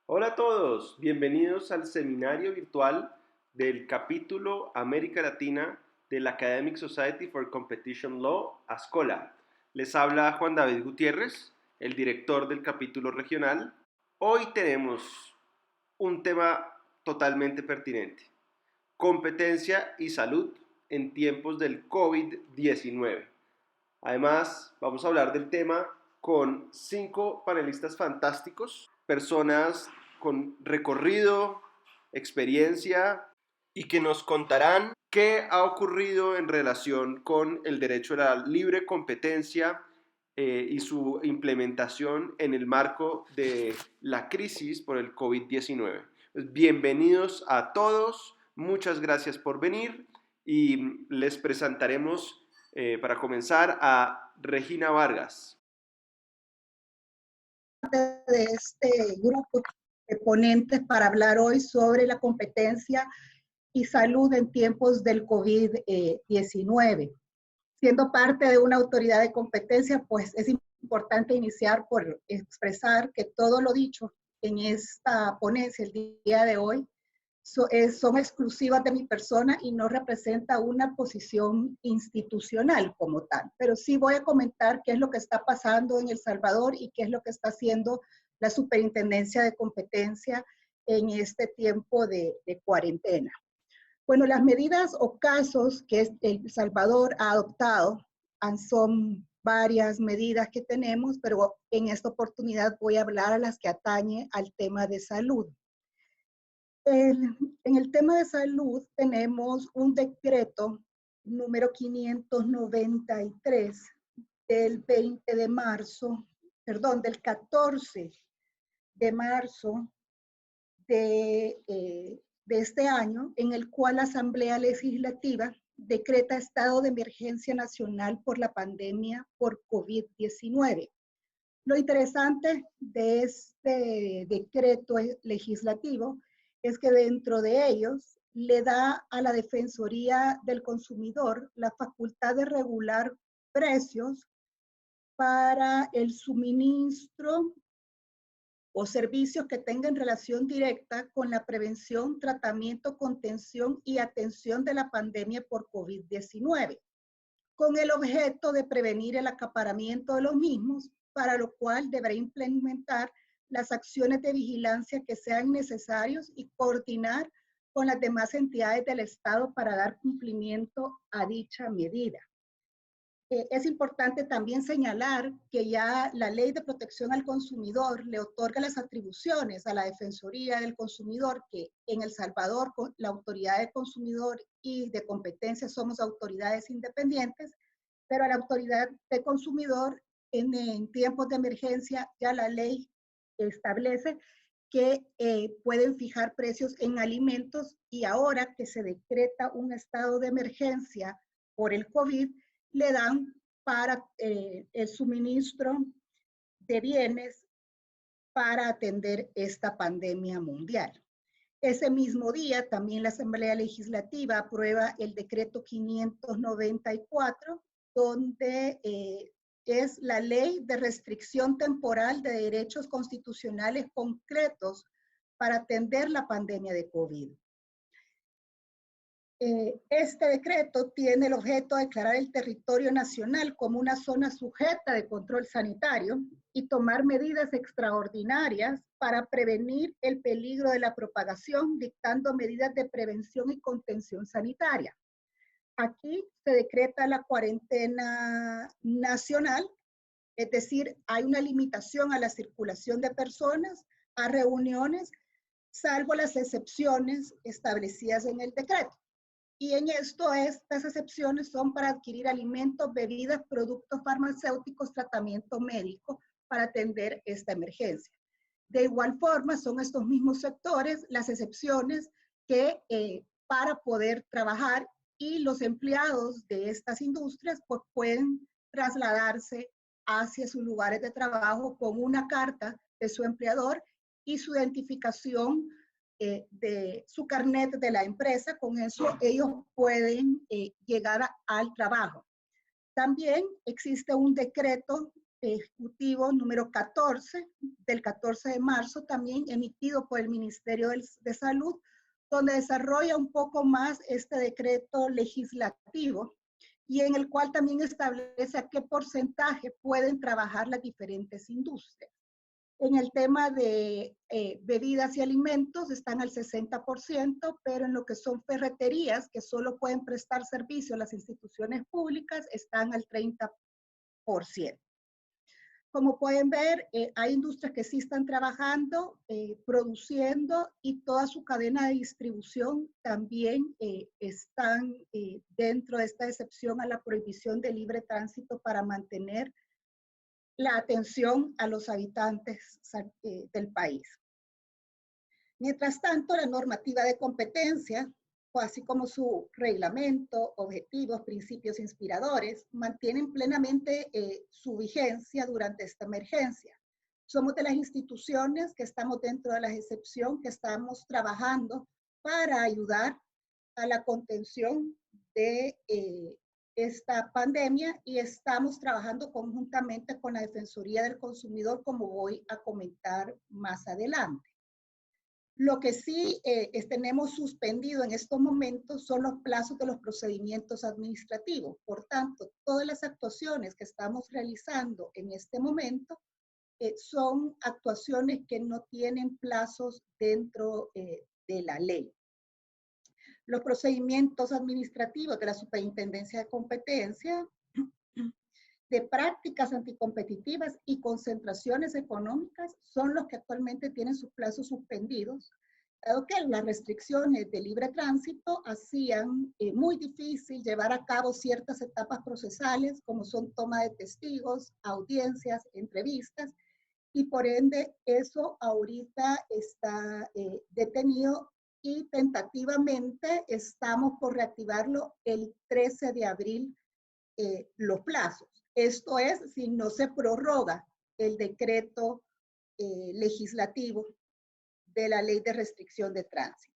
Hola a todos, bienvenidos al seminario virtual del capítulo América Latina de la Academic Society for Competition Law, ASCOLA. Les habla Juan David Gutiérrez, el director del capítulo regional. Hoy tenemos un tema totalmente pertinente: competencia y salud en tiempos del COVID-19. Además, vamos a hablar del tema con 5 panelistas fantásticos, personas con recorrido, experiencia y que nos contarán qué ha ocurrido en relación con el derecho a la libre competencia y su implementación en el marco de la crisis por el COVID-19. Pues bienvenidos a todos, muchas gracias por venir y les presentaremos para comenzar a Regina Vargas. De este grupo de ponentes para hablar hoy sobre la competencia y salud en tiempos del COVID-19. Siendo parte de una autoridad de competencia, pues es importante iniciar por expresar que todo lo dicho en esta ponencia el día de hoy son exclusivas de mi persona y no representa una posición institucional como tal. Pero sí voy a comentar qué es lo que está pasando en El Salvador y qué es lo que está haciendo la Superintendencia de Competencia en este tiempo de cuarentena. Bueno, las medidas o casos que El Salvador ha adoptado son varias medidas que tenemos, pero en esta oportunidad voy a hablar a las que atañe al tema de salud. En el tema de salud tenemos un decreto número 593 del 20 de marzo, perdón, del 14 de marzo de este año, en el cual la Asamblea Legislativa decreta estado de emergencia nacional por la pandemia por COVID-19. Lo interesante de este decreto legislativo es que dentro de ellos le da a la Defensoría del Consumidor la facultad de regular precios para el suministro o servicios que tengan relación directa con la prevención, tratamiento, contención y atención de la pandemia por COVID-19, con el objeto de prevenir el acaparamiento de los mismos, para lo cual deberá implementar las acciones de vigilancia que sean necesarios y coordinar con las demás entidades del Estado para dar cumplimiento a dicha medida. Es importante también señalar que ya la Ley de Protección al Consumidor le otorga las atribuciones a la Defensoría del Consumidor, que en El Salvador la Autoridad de Consumidor y de Competencia somos autoridades independientes, pero a la Autoridad de Consumidor en tiempos de emergencia ya la ley establece que pueden fijar precios en alimentos, y ahora que se decreta un estado de emergencia por el COVID, le dan para el suministro de bienes para atender esta pandemia mundial. Ese mismo día también la Asamblea Legislativa aprueba el decreto 594, donde es la ley de restricción temporal de derechos constitucionales concretos para atender la pandemia de COVID. Este decreto tiene el objeto de declarar el territorio nacional como una zona sujeta de control sanitario y tomar medidas extraordinarias para prevenir el peligro de la propagación, dictando medidas de prevención y contención sanitaria. Aquí se decreta la cuarentena nacional, es decir, hay una limitación a la circulación de personas, a reuniones, salvo las excepciones establecidas en el decreto. Y en esto, estas excepciones son para adquirir alimentos, bebidas, productos farmacéuticos, tratamiento médico para atender esta emergencia. De igual forma, son estos mismos sectores las excepciones que para poder trabajar, y los empleados de estas industrias pues pueden trasladarse hacia sus lugares de trabajo con una carta de su empleador y su identificación de su carnet de la empresa. Con eso ellos pueden llegar al trabajo. También existe un decreto ejecutivo número 14 del 14 de marzo, también emitido por el Ministerio de Salud, donde desarrolla un poco más este decreto legislativo y en el cual también establece a qué porcentaje pueden trabajar las diferentes industrias. En el tema de bebidas y alimentos están al 60%, pero en lo que son ferreterías, que solo pueden prestar servicio a las instituciones públicas, están al 30%. Como pueden ver, hay industrias que sí están trabajando, produciendo, y toda su cadena de distribución también están dentro de esta excepción a la prohibición de libre tránsito para mantener la atención a los habitantes del país. Mientras tanto, la normativa de competencia, así como su reglamento, objetivos, principios inspiradores, mantienen plenamente su vigencia durante esta emergencia. Somos de las instituciones que estamos dentro de la excepción, que estamos trabajando para ayudar a la contención de esta pandemia, y estamos trabajando conjuntamente con la Defensoría del Consumidor, como voy a comentar más adelante. Lo que sí tenemos suspendido en estos momentos son los plazos de los procedimientos administrativos. Por tanto, todas las actuaciones que estamos realizando en este momento son actuaciones que no tienen plazos dentro de la ley. Los procedimientos administrativos de la Superintendencia de Competencia, de prácticas anticompetitivas y concentraciones económicas son los que actualmente tienen sus plazos suspendidos, dado que las restricciones de libre tránsito hacían muy difícil llevar a cabo ciertas etapas procesales, como son toma de testigos, audiencias, entrevistas, y por ende eso ahorita está detenido, y tentativamente estamos por reactivarlo el 13 de abril los plazos. Esto es, si no se prorroga el decreto legislativo de la Ley de Restricción de Tránsito.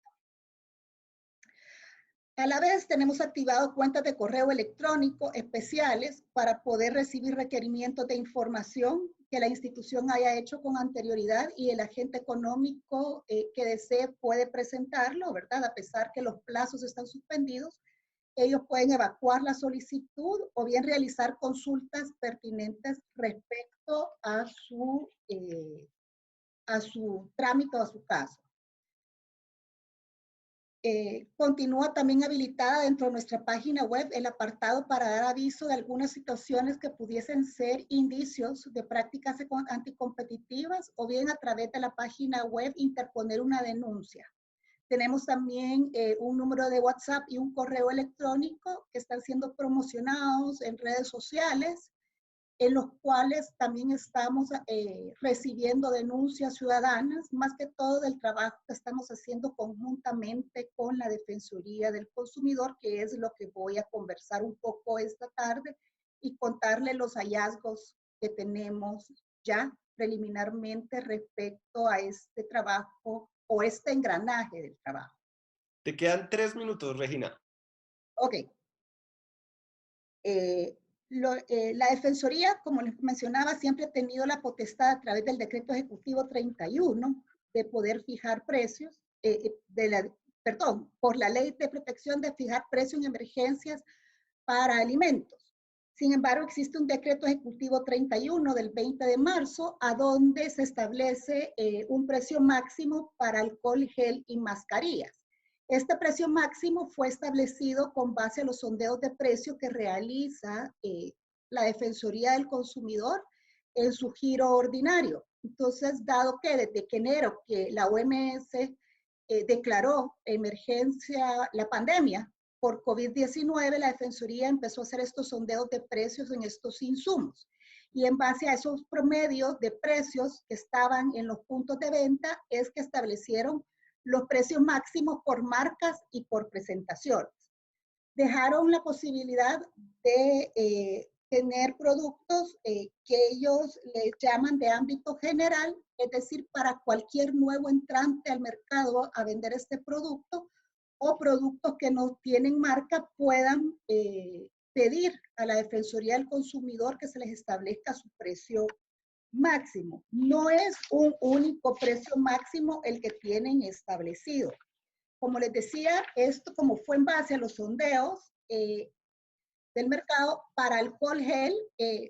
A la vez, tenemos activado cuentas de correo electrónico especiales para poder recibir requerimientos de información que la institución haya hecho con anterioridad, y el agente económico que desee puede presentarlo, ¿verdad? A pesar que los plazos están suspendidos, ellos pueden evacuar la solicitud o bien realizar consultas pertinentes respecto a su trámite o a su caso. Continúa también habilitada dentro de nuestra página web el apartado para dar aviso de algunas situaciones que pudiesen ser indicios de prácticas anticompetitivas, o bien a través de la página web interponer una denuncia. Tenemos también un número de WhatsApp y un correo electrónico que están siendo promocionados en redes sociales, en los cuales también estamos recibiendo denuncias ciudadanas, más que todo del trabajo que estamos haciendo conjuntamente con la Defensoría del Consumidor, que es lo que voy a conversar un poco esta tarde y contarle los hallazgos que tenemos ya preliminarmente respecto a este trabajo o este engranaje del trabajo. Te quedan 3 minutos, Regina. Ok. La Defensoría, como les mencionaba, siempre ha tenido la potestad a través del Decreto Ejecutivo 31 de poder fijar precios, por la Ley de Protección, de fijar precios en emergencias para alimentos. Sin embargo, existe un Decreto Ejecutivo 31 del 20 de marzo, a donde se establece un precio máximo para alcohol, gel y mascarillas. Este precio máximo fue establecido con base a los sondeos de precio que realiza la Defensoría del Consumidor en su giro ordinario. Entonces, dado que desde enero que la OMS declaró emergencia la pandemia por COVID-19, la Defensoría empezó a hacer estos sondeos de precios en estos insumos. Y en base a esos promedios de precios que estaban en los puntos de venta, es que establecieron los precios máximos por marcas y por presentaciones. Dejaron la posibilidad de tener productos que ellos les llaman de ámbito general, es decir, para cualquier nuevo entrante al mercado a vender este producto, o productos que no tienen marca puedan pedir a la Defensoría del Consumidor que se les establezca su precio máximo. No es un único precio máximo el que tienen establecido. Como les decía, esto como fue en base a los sondeos del mercado para alcohol gel,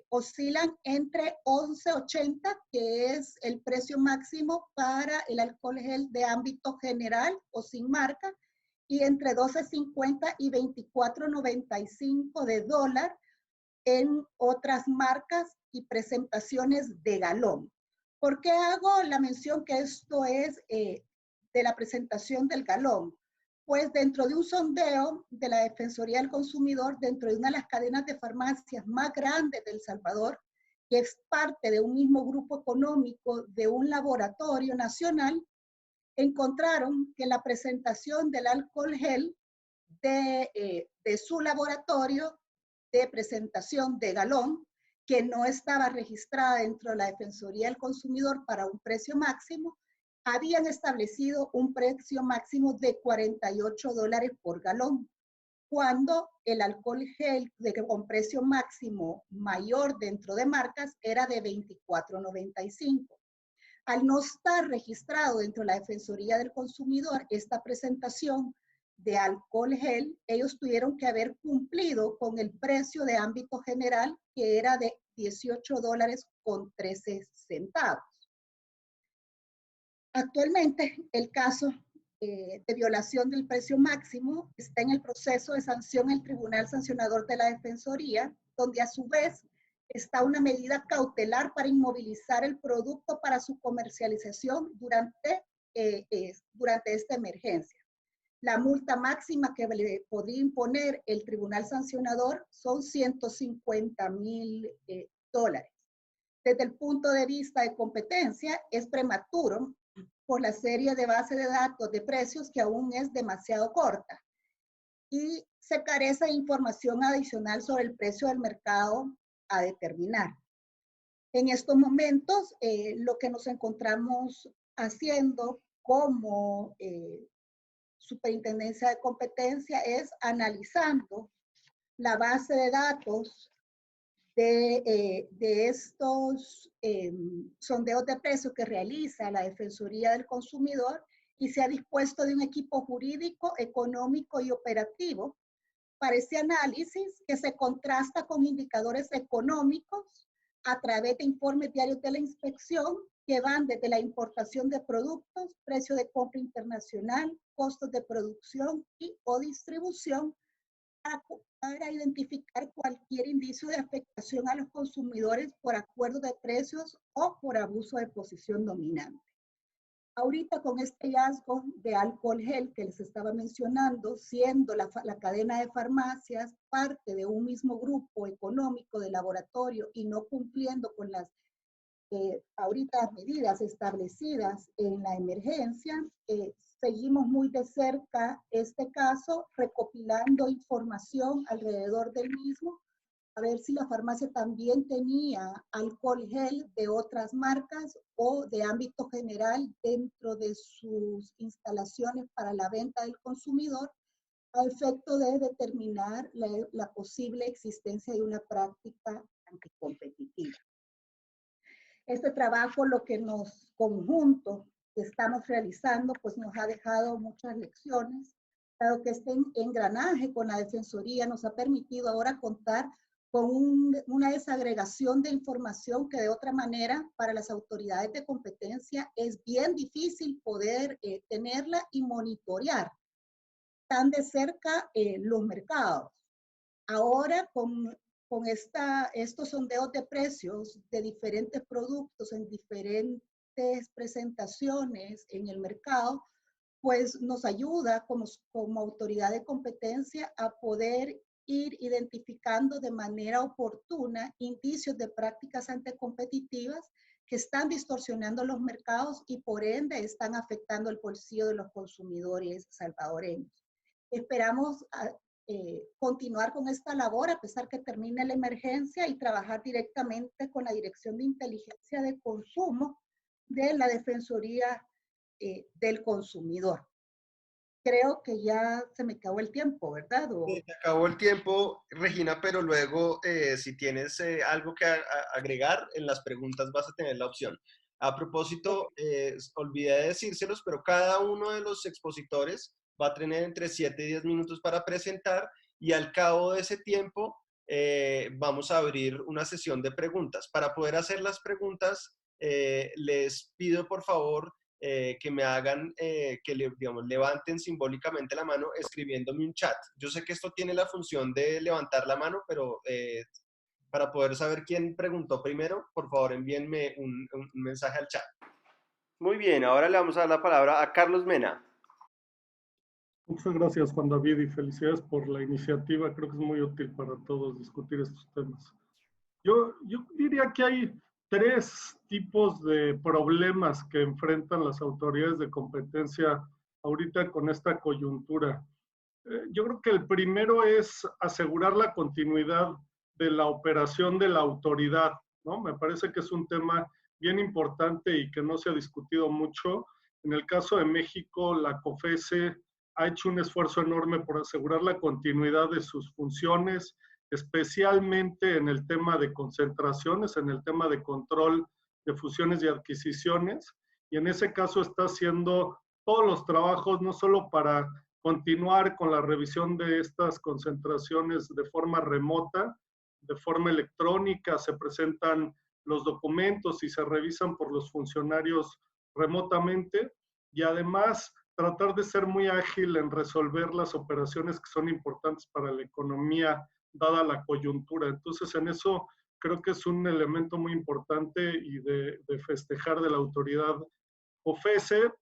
oscilan entre 11.80, que es el precio máximo para el alcohol gel de ámbito general o sin marca, y entre 12.50 y 24.95 de dólar en otras marcas y presentaciones de galón. ¿Por qué hago la mención que esto es de la presentación del galón? Pues dentro de un sondeo de la Defensoría del Consumidor, dentro de una de las cadenas de farmacias más grandes de El Salvador, que es parte de un mismo grupo económico de un laboratorio nacional, encontraron que la presentación del alcohol gel de su laboratorio de presentación de galón, que no estaba registrada dentro de la Defensoría del Consumidor para un precio máximo, habían establecido un precio máximo de 48 dólares por galón, cuando el alcohol gel con precio máximo mayor dentro de marcas era de 24.95. Al no estar registrado dentro de la Defensoría del Consumidor esta presentación de alcohol gel, ellos tuvieron que haber cumplido con el precio de ámbito general, que era de 18 dólares con 13 centavos. Actualmente, el caso de violación del precio máximo está en el proceso de sanción en el Tribunal Sancionador de la Defensoría, donde a su vez está una medida cautelar para inmovilizar el producto para su comercialización durante esta emergencia. La multa máxima que le podría imponer el Tribunal Sancionador son $150,000. Desde el punto de vista de competencia, es prematuro por la serie de base de datos de precios que aún es demasiado corta y se carece de información adicional sobre el precio del mercado a determinar. En estos momentos, lo que nos encontramos haciendo como Superintendencia de Competencia es analizando la base de datos de estos sondeos de precios que realiza la Defensoría del Consumidor y se ha dispuesto de un equipo jurídico, económico y operativo para ese análisis que se contrasta con indicadores económicos a través de informes diarios de la inspección que van desde la importación de productos, precio de compra internacional, costos de producción y o distribución, para identificar cualquier indicio de afectación a los consumidores por acuerdo de precios o por abuso de posición dominante. Ahorita con este hallazgo de alcohol gel que les estaba mencionando, siendo la cadena de farmacias parte de un mismo grupo económico de laboratorio y no cumpliendo con las ahorita medidas establecidas en la emergencia, seguimos muy de cerca este caso, recopilando información alrededor del mismo, a ver si la farmacia también tenía alcohol gel de otras marcas o de ámbito general dentro de sus instalaciones para la venta del consumidor, a efecto de determinar la posible existencia de una práctica anticompetitiva. Este trabajo, lo que nos conjunto que estamos realizando, pues nos ha dejado muchas lecciones, dado que este engranaje con la Defensoría nos ha permitido ahora contar con una desagregación de información que de otra manera para las autoridades de competencia es bien difícil poder tenerla y monitorear tan de cerca los mercados. Ahora con estos sondeos de precios de diferentes productos en diferentes presentaciones en el mercado, pues nos ayuda como autoridad de competencia a poder ir identificando de manera oportuna indicios de prácticas anticompetitivas que están distorsionando los mercados y por ende están afectando el bolsillo de los consumidores salvadoreños. Esperamos continuar con esta labor a pesar que termine la emergencia y trabajar directamente con la Dirección de Inteligencia de Consumo de la Defensoría del Consumidor. Creo que ya se me acabó el tiempo, ¿verdad? Se acabó el tiempo, Regina, pero luego si tienes algo que agregar, en las preguntas vas a tener la opción. A Ok. propósito, olvidé de decírselos, pero cada uno de los expositores va a tener entre 7 y 10 minutos para presentar y al cabo de ese tiempo vamos a abrir una sesión de preguntas. Para poder hacer las preguntas, les pido por favor que me hagan, digamos, levanten simbólicamente la mano escribiéndome un chat. Yo sé que esto tiene la función de levantar la mano, pero para poder saber quién preguntó primero, por favor envíenme un mensaje al chat. Muy bien, ahora le vamos a dar la palabra a Carlos Mena. Muchas gracias, Juan David, y felicidades por la iniciativa. Creo que es muy útil para todos discutir estos temas. Yo diría que hay tres tipos de problemas que enfrentan las autoridades de competencia ahorita con esta coyuntura. Yo creo que el primero es asegurar la continuidad de la operación de la autoridad, ¿no? Me parece que es un tema bien importante y que no se ha discutido mucho. En el caso de México, la COFESE ha hecho un esfuerzo enorme por asegurar la continuidad de sus funciones, especialmente en el tema de concentraciones, en el tema de control de fusiones y adquisiciones. Y en ese caso está haciendo todos los trabajos, no solo para continuar con la revisión de estas concentraciones de forma remota, de forma electrónica, se presentan los documentos y se revisan por los funcionarios remotamente y además tratar de ser muy ágil en resolver las operaciones que son importantes para la economía dada la coyuntura. Entonces en eso creo que es un elemento muy importante y de festejar de la autoridad OFESE.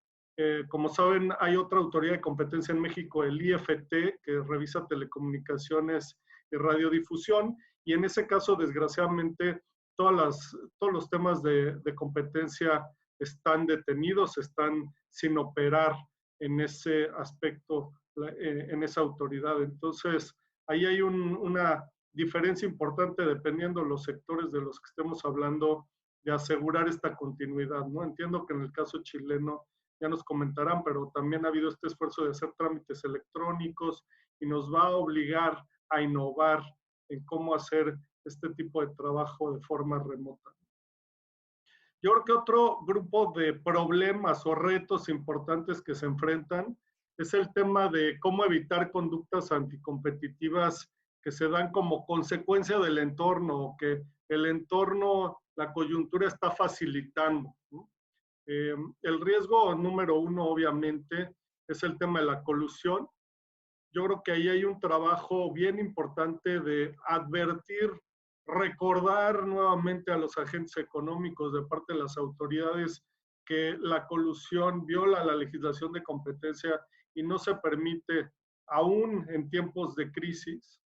Como saben, hay otra autoridad de competencia en México, el IFT, que revisa telecomunicaciones y radiodifusión, y en ese caso, desgraciadamente, todos los temas de competencia están detenidos, están sin operar en ese aspecto, en esa autoridad. Entonces, ahí hay una diferencia importante dependiendo de los sectores de los que estemos hablando de asegurar esta continuidad, ¿no? Entiendo que en el caso chileno ya nos comentarán, pero también ha habido este esfuerzo de hacer trámites electrónicos y nos va a obligar a innovar en cómo hacer este tipo de trabajo de forma remota. Yo creo que otro grupo de problemas o retos importantes que se enfrentan es el tema de cómo evitar conductas anticompetitivas que se dan como consecuencia del entorno o que el entorno, la coyuntura está facilitando, ¿no? El riesgo número uno, obviamente, es el tema de la colusión. Yo creo que ahí hay un trabajo bien importante de advertir, recordar nuevamente a los agentes económicos de parte de las autoridades que la colusión viola la legislación de competencia y no se permite, aún en tiempos de crisis.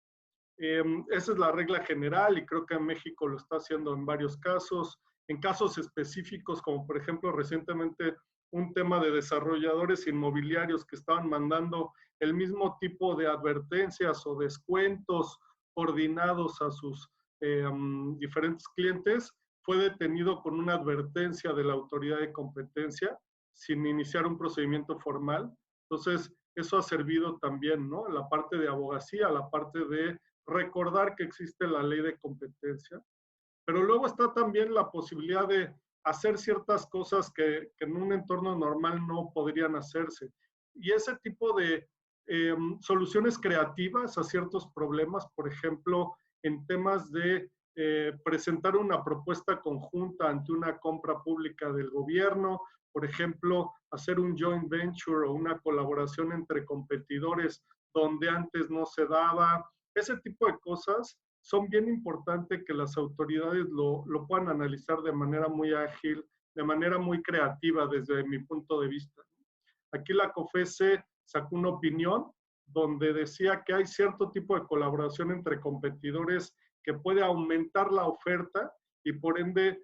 Esa es la regla general y creo que México lo está haciendo en varios casos. En casos específicos, como por ejemplo recientemente un tema de desarrolladores inmobiliarios que estaban mandando el mismo tipo de advertencias o descuentos coordinados a sus diferentes clientes, fue detenido con una advertencia de la autoridad de competencia sin iniciar un procedimiento formal. Entonces, eso ha servido también, ¿no? La parte de abogacía, la parte de recordar que existe la ley de competencia, pero luego está también la posibilidad de hacer ciertas cosas que en un entorno normal no podrían hacerse. Y ese tipo de soluciones creativas a ciertos problemas, por ejemplo, en temas de presentar una propuesta conjunta ante una compra pública del gobierno, por ejemplo, hacer un joint venture o una colaboración entre competidores donde antes no se daba, ese tipo de cosas son bien importantes que las autoridades lo puedan analizar de manera muy ágil, de manera muy creativa desde mi punto de vista. Aquí la COFESE sacó una opinión donde decía que hay cierto tipo de colaboración entre competidores que puede aumentar la oferta y por ende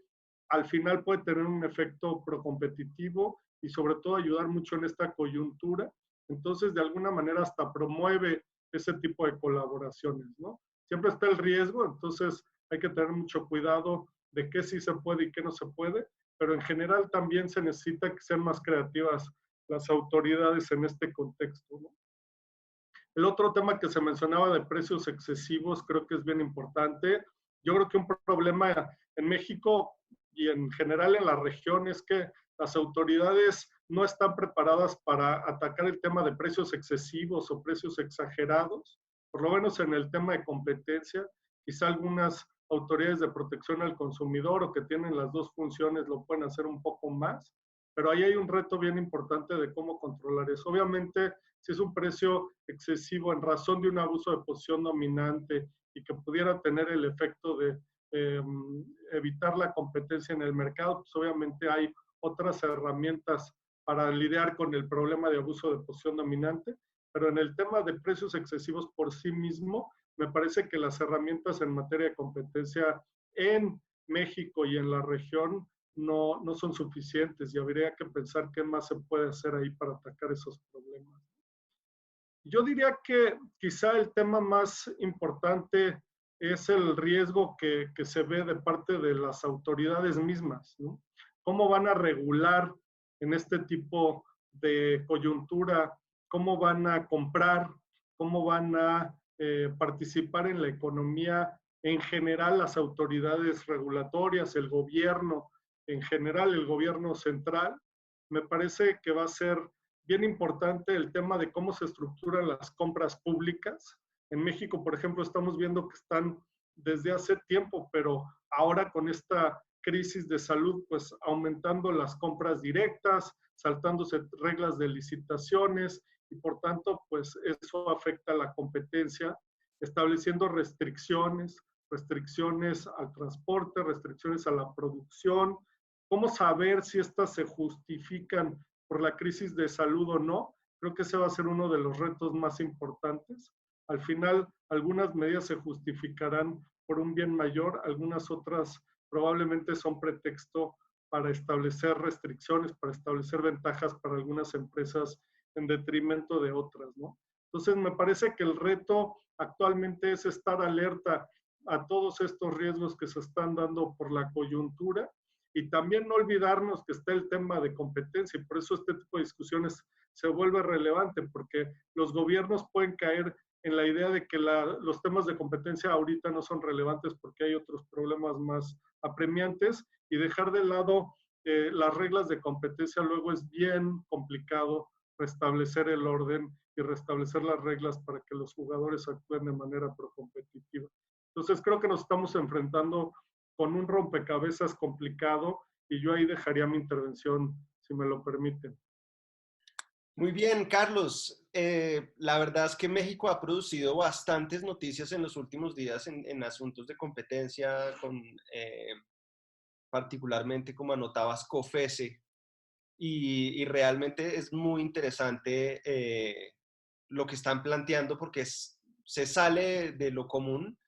al final puede tener un efecto procompetitivo y sobre todo ayudar mucho en esta coyuntura. Entonces, de alguna manera hasta promueve ese tipo de colaboraciones, ¿no? Siempre está el riesgo, entonces hay que tener mucho cuidado de qué sí se puede y qué no se puede, pero en general también se necesita que sean más creativas las autoridades en este contexto, ¿no? El otro tema que se mencionaba de precios excesivos creo que es bien importante. Yo creo que un problema en México y en general en la región es que las autoridades no están preparadas para atacar el tema de precios excesivos o precios exagerados, por lo menos en el tema de competencia. Quizá algunas autoridades de protección al consumidor o que tienen las dos funciones lo pueden hacer un poco más, pero ahí hay un reto bien importante de cómo controlar eso. Obviamente, si es un precio excesivo en razón de un abuso de posición dominante y que pudiera tener el efecto de evitar la competencia en el mercado, pues obviamente hay otras herramientas para lidiar con el problema de abuso de posición dominante, pero en el tema de precios excesivos por sí mismo, me parece que las herramientas en materia de competencia en México y en la región no son suficientes y habría que pensar qué más se puede hacer ahí para atacar esos problemas. Yo diría que quizá el tema más importante es el riesgo que se ve de parte de las autoridades mismas, ¿no? ¿Cómo van a regular en este tipo de coyuntura? ¿Cómo van a comprar? ¿Cómo van a participar en la economía en general las autoridades regulatorias, el gobierno, en general el gobierno central? Me parece que va a ser bien importante el tema de cómo se estructuran las compras públicas. En México, por ejemplo, estamos viendo que están desde hace tiempo, pero ahora con esta crisis de salud, pues aumentando las compras directas, saltándose reglas de licitaciones y por tanto, pues eso afecta a la competencia, estableciendo restricciones al transporte, restricciones a la producción. ¿Cómo saber si estas se justifican por la crisis de salud o no? Creo que ese va a ser uno de los retos más importantes. Al final, algunas medidas se justificarán por un bien mayor, algunas otras probablemente son pretexto para establecer restricciones, para establecer ventajas para algunas empresas en detrimento de otras, ¿no? Entonces, me parece que el reto actualmente es estar alerta a todos estos riesgos que se están dando por la coyuntura y también no olvidarnos que está el tema de competencia y por eso este tipo de discusiones se vuelve relevante porque los gobiernos pueden caer en la idea de que los temas de competencia ahorita no son relevantes porque hay otros problemas más apremiantes y dejar de lado las reglas de competencia luego es bien complicado restablecer el orden y restablecer las reglas para que los jugadores actúen de manera procompetitiva. Entonces creo que nos estamos enfrentando con un rompecabezas complicado y yo ahí dejaría mi intervención, si me lo permiten. Muy bien, Carlos. La verdad es que México ha producido bastantes noticias en los últimos días en asuntos de competencia, con, particularmente como anotabas COFECE, y realmente es muy interesante lo que están planteando porque se sale de lo común,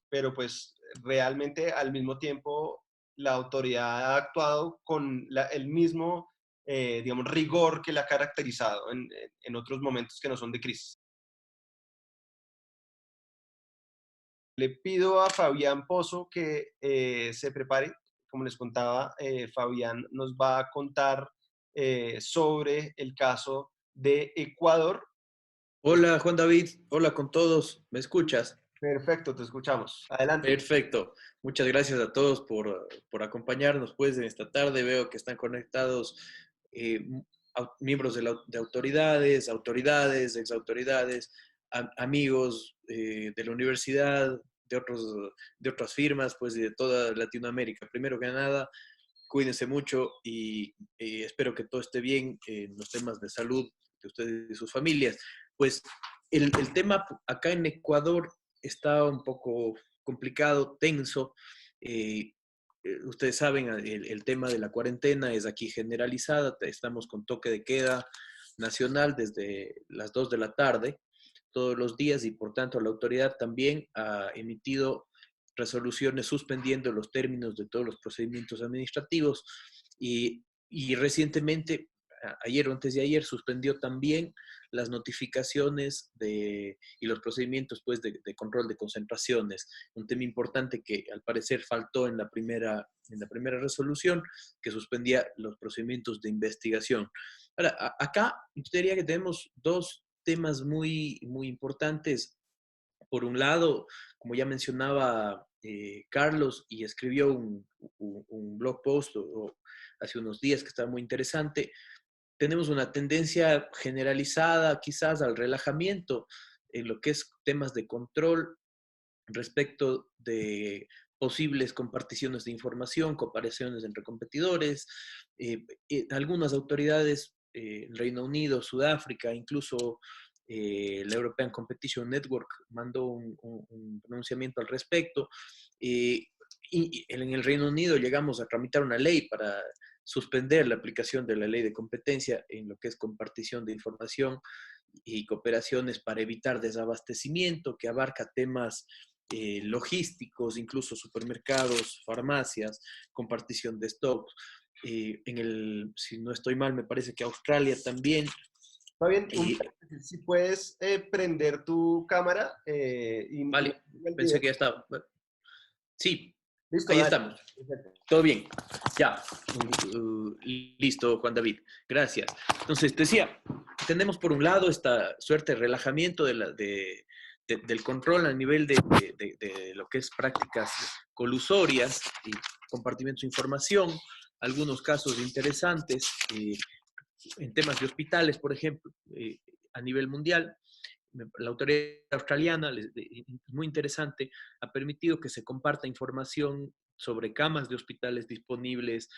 pero pues realmente al mismo tiempo la autoridad ha actuado con el mismo, digamos, rigor que la ha caracterizado en otros momentos que no son de crisis. Le pido a Fabián Pozo que se prepare. Como les contaba, Fabián nos va a contar sobre el caso de Ecuador. Hola Juan David, hola con todos, ¿me escuchas? Perfecto, te escuchamos. Adelante. Perfecto, muchas gracias a todos por acompañarnos pues en esta tarde. Veo que están conectados miembros de autoridades, exautoridades, amigos de la universidad, de otras firmas pues de toda Latinoamérica. Primero que nada, cuídense mucho y espero que todo esté bien en los temas de salud de ustedes y sus familias. Pues el tema acá en Ecuador está un poco complicado, tenso. Ustedes saben, el tema de la cuarentena es aquí generalizada. Estamos con toque de queda nacional desde las 2 de la tarde todos los días y por tanto la autoridad también ha emitido resoluciones suspendiendo los términos de todos los procedimientos administrativos y recientemente, ayer o antes de ayer, suspendió también las notificaciones y los procedimientos pues, de control de concentraciones. Un tema importante que al parecer faltó en la primera resolución, que suspendía los procedimientos de investigación. Ahora, acá yo diría que tenemos dos temas muy, muy importantes. Por un lado, como ya mencionaba Carlos, y escribió un blog post hace unos días que estaba muy interesante, tenemos una tendencia generalizada quizás al relajamiento en lo que es temas de control respecto de posibles comparticiones de información, comparaciones entre competidores. Algunas autoridades, Reino Unido, Sudáfrica, incluso la European Competition Network mandó un pronunciamiento al respecto. Y en el Reino Unido llegamos a tramitar una ley para suspender la aplicación de la ley de competencia en lo que es compartición de información y cooperaciones para evitar desabastecimiento, que abarca temas logísticos, incluso supermercados, farmacias, compartición de stocks. Si no estoy mal, me parece que Australia también. Está bien, Y, si puedes prender tu cámara vale, el pensé video. que ya estaba. Sí, Listo, ahí dale. estamos. Todo bien. Ya. Listo, Juan David. Gracias. Entonces, te decía, tenemos por un lado esta suerte de relajamiento del control a nivel de lo que es prácticas colusorias y compartimiento de información, algunos casos interesantes en temas de hospitales, por ejemplo, a nivel mundial. La autoridad australiana, muy interesante, ha permitido que se comparta información sobre camas de hospitales disponibles,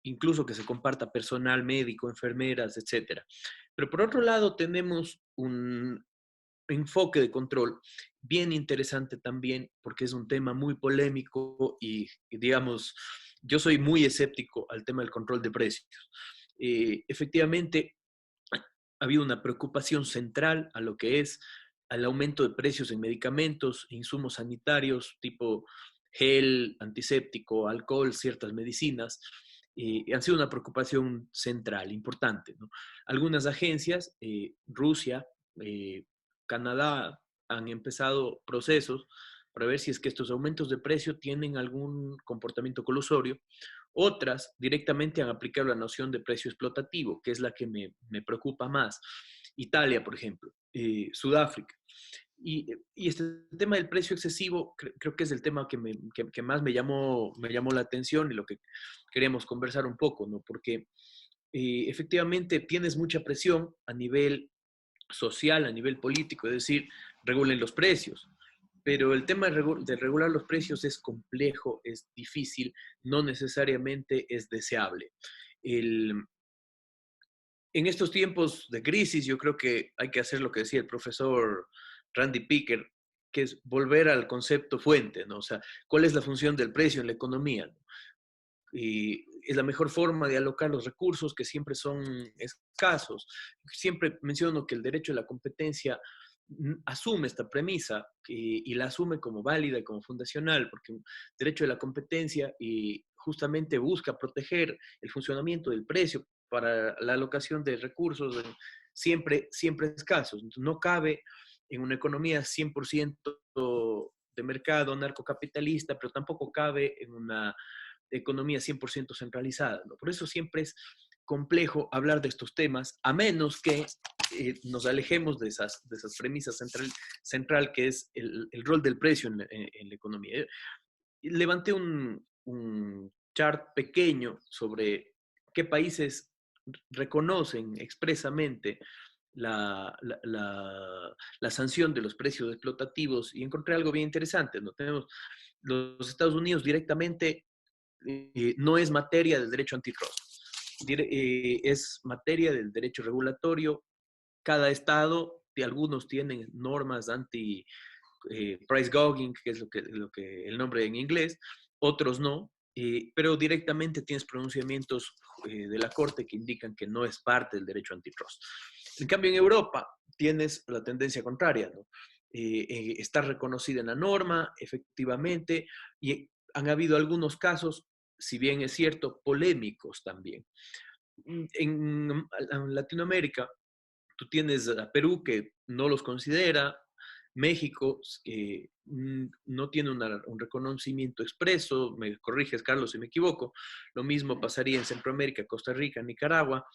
incluso que se comparta personal médico, enfermeras, etc. Pero por otro lado tenemos un enfoque de control bien interesante también, porque es un tema muy polémico y digamos, yo soy muy escéptico al tema del control de precios. Efectivamente, ha habido una preocupación central a lo que es al aumento de precios en medicamentos, insumos sanitarios tipo gel, antiséptico, alcohol, ciertas medicinas. Han sido una preocupación central, importante, ¿no? Algunas agencias, Rusia, eh, Canadá, han empezado procesos para ver si es que estos aumentos de precio tienen algún comportamiento colusorio. Otras directamente han aplicado la noción de precio explotativo, que es la que me preocupa más. Italia, por ejemplo, Sudáfrica. Y este tema del precio excesivo creo que es el tema que más me llamó la atención y lo que queremos conversar un poco, ¿no? Porque efectivamente tienes mucha presión a nivel social, a nivel político, es decir, regulen los precios. Pero el tema de regular los precios es complejo, es difícil, no necesariamente es deseable. El, en estos tiempos de crisis, yo creo que hay que hacer lo que decía el profesor Randy Picker, que es volver al concepto fuente, ¿no? O sea, ¿cuál es la función del precio en la economía? ¿No? Y es la mejor forma de alocar los recursos que siempre son escasos. Siempre menciono que el derecho a la competencia asume esta premisa y la asume como válida y como fundacional, porque el derecho de la competencia y justamente busca proteger el funcionamiento del precio para la alocación de recursos siempre escasos. No cabe en una economía 100% de mercado narcocapitalista, pero tampoco cabe en una economía 100% centralizada, ¿no? Por eso siempre es complejo hablar de estos temas, a menos que nos alejemos de esas premisas central que es el rol del precio en la economía. Levanté un chart pequeño sobre qué países reconocen expresamente la sanción de los precios explotativos y encontré algo bien interesante, ¿no? Tenemos los Estados Unidos directamente, no es materia del derecho antitrust, es materia del derecho regulatorio. Cada estado, y algunos tienen normas anti price gouging, que es lo que el nombre en inglés, otros no, pero directamente tienes pronunciamientos de la Corte que indican que no es parte del derecho antitrust. En cambio, en Europa tienes la tendencia contraria, ¿no? Está reconocida en la norma, efectivamente, y han habido algunos casos, si bien es cierto, polémicos también. En Latinoamérica, tú tienes a Perú que no los considera, México no tiene un reconocimiento expreso, me corriges Carlos si me equivoco, lo mismo pasaría en Centroamérica, Costa Rica, Nicaragua,